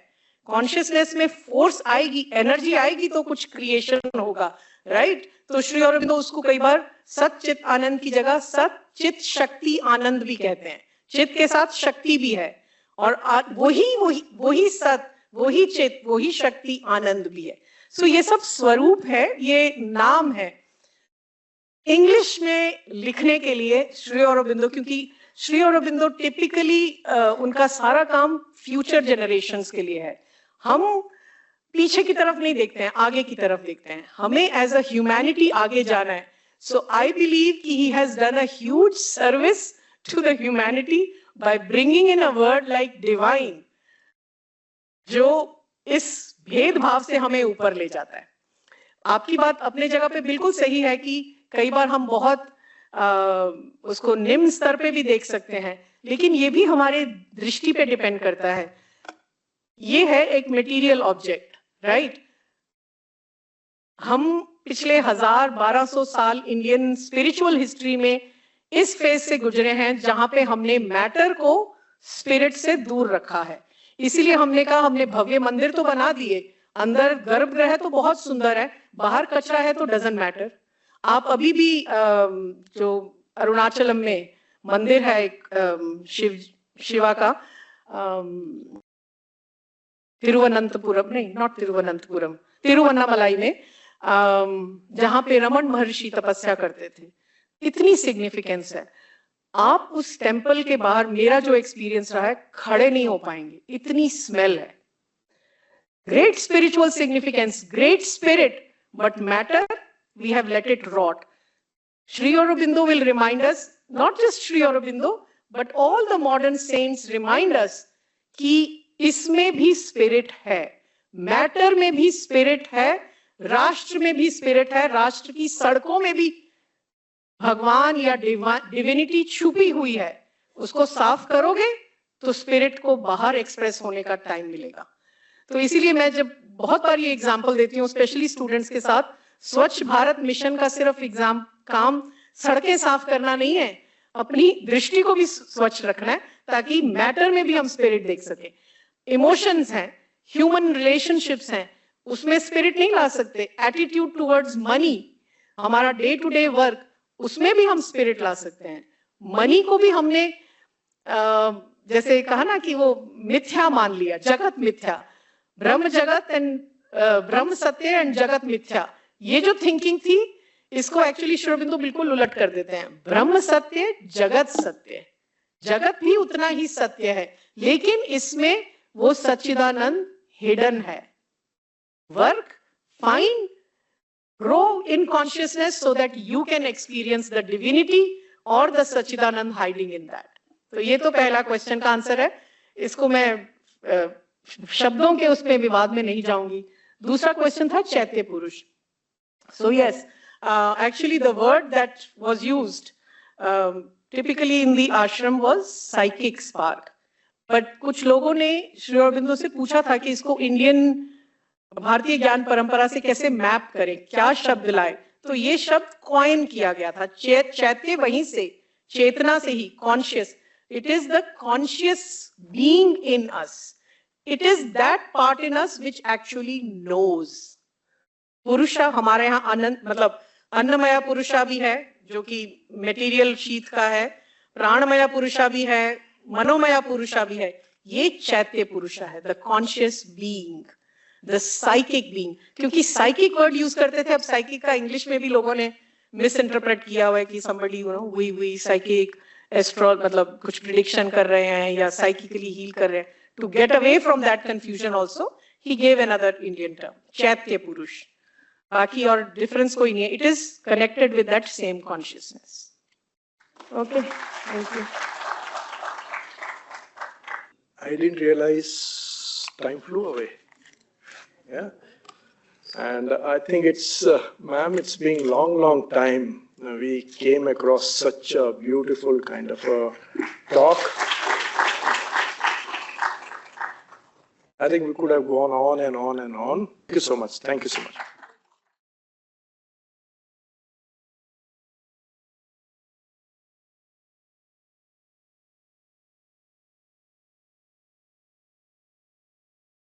Consciousness में force आएगी, energy आएगी तो कुछ creation होगा, right? तो श्री अरविंदो उसको कई बार सत चित आनंद की जगह सत चित शक्ति आनंद भी कहते हैं. चित के साथ शक्ति भी है और वही सत, वही चित, वही शक्ति आनंद भी है. सो ये सब स्वरूप है, ये नाम है. इंग्लिश में लिखने के लिए श्री अरविंदो, क्योंकि श्री अरविंदो टिपिकली उनका सारा काम फ्यूचर जनरेशंस के लिए है. हम पीछे की तरफ नहीं देखते हैं, आगे की तरफ देखते हैं. हमें एज अ ह्यूमैनिटी आगे जाना है. सो आई बिलीव कि he has done a huge service to the humanity by bringing in a word like divine, जो इस भेदभाव से हमें ऊपर ले जाता है. आपकी बात अपने जगह पे बिल्कुल सही है कि कई बार हम बहुत उसको निम्न स्तर पे भी देख सकते हैं, लेकिन ये भी हमारे दृष्टि पे डिपेंड करता है. ये है एक मटेरियल ऑब्जेक्ट, राइट? हम पिछले 1000-1200 साल इंडियन स्पिरिचुअल हिस्ट्री में इस फेज से गुजरे हैं जहां पे हमने मैटर को स्पिरिट से दूर रखा है. इसीलिए हमने कहा हमने भव्य मंदिर तो बना दिए, अंदर गर्भगृह तो बहुत सुंदर है, बाहर कचरा है तो डजंट मैटर. आप अभी भी जो अरुणाचलम में मंदिर है एक शिवा का, तिरुवनंतपुरम नहीं, नॉट तिरुवनंतपुरम, तिरुवन्नामलाई में, जहां पे रमन महर्षि तपस्या करते थे. इतनी सिग्निफिकेंस है. आप उस टेम्पल के बाहर, मेरा जो एक्सपीरियंस रहा है, खड़े नहीं हो पाएंगे, इतनी स्मेल है. Great spiritual significance, great spirit, but matter we have let it rot. Sri Aurobindo will remind us, not just Sri Aurobindo, but all the modern saints remind us कि इसमें भी स्पिरिट है, मैटर में भी spirit है, राष्ट्र में भी स्पिरिट है, राष्ट्र की सड़कों में भी भगवान या डिविनिटी छुपी हुई है. उसको साफ करोगे तो स्पिरिट को बाहर एक्सप्रेस होने का टाइम मिलेगा. तो इसीलिए मैं जब बहुत बार ये एग्जाम्पल देती हूँ स्पेशली स्टूडेंट्स के साथ, स्वच्छ भारत मिशन का सिर्फ एग्जाम काम सड़कें साफ करना नहीं है, अपनी दृष्टि को भी स्वच्छ रखना है ताकि मैटर में भी हम स्पिरिट देख सके. इमोशंस हैं, ह्यूमन रिलेशनशिप्स हैं, उसमें स्पिरिट नहीं ला सकते. एटीट्यूड टुवर्ड्स मनी, हमारा डे टू डे वर्क, उसमें भी हम स्पिरिट ला सकते हैं. मनी को भी हमने जैसे कहा ना कि वो मिथ्या मान लिया, जगत मिथ्या, ब्रह्म जगत एंड ब्रह्म सत्य एंड जगत मिथ्या. ये जो थिंकिंग थी, इसको एक्चुअली श्री अरविंदो बिल्कुल उलट कर देते हैं. ब्रह्म सत्य, जगत सत्य. जगत भी उतना ही सत्य है, लेकिन इसमें वो सच्चिदानंद हिडन है. Work, find, grow in consciousness so that you can experience the divinity or the Sachchidanand hiding in that. तो ये तो पहला क्वेश्चन का आंसर है. इसको मैं शब्दों के उसमें विवाद में नहीं जाऊंगी. दूसरा क्वेश्चन था चैत्य पुरुष. So yes, actually the word that was used typically in the ashram was psychic spark. But कुछ लोगों ने श्री अरविंदो से पूछा था कि इसको इंडियन भारतीय ज्ञान परंपरा से कैसे मैप करें, क्या शब्द लाए. तो ये शब्द कॉइन किया गया था. चैत्य वहीं से, चेतना से ही, conscious. It is the conscious being in us. It is that part in us which actually knows. Purusha हमारे यहाँ आनंद मतलब अन्नमया पुरुषा भी है जो कि मटेरियल शीत का है, प्राणमया पुरुषा भी है, मनोमया पुरुषा भी है. ये चैत्य पुरुषा है, the conscious being, the psychic being. क्योंकि साइकिक वर्ड यूज करते थे, अब साइकिक का इंग्लिश में भी लोगों ने मिस इंटरप्रेट किया हुआ है कि somebody you know we psychic astro मतलब कुछ प्रिडिक्शन कर रहे हैं या साइकिकली हील कर रहे हैं. To get away from that confusion also, he gave another Indian term, चैत्य पुरुष. बाकी और डिफरेंस कोई नहीं है. It is connected with that same consciousness. Okay, thank you. I didn't realize time flew away. Yeah, and I think it's, ma'am, it's been long time we came across such a beautiful kind of a talk. I think we could have gone on and on and on. Thank you so much. Thank you so much.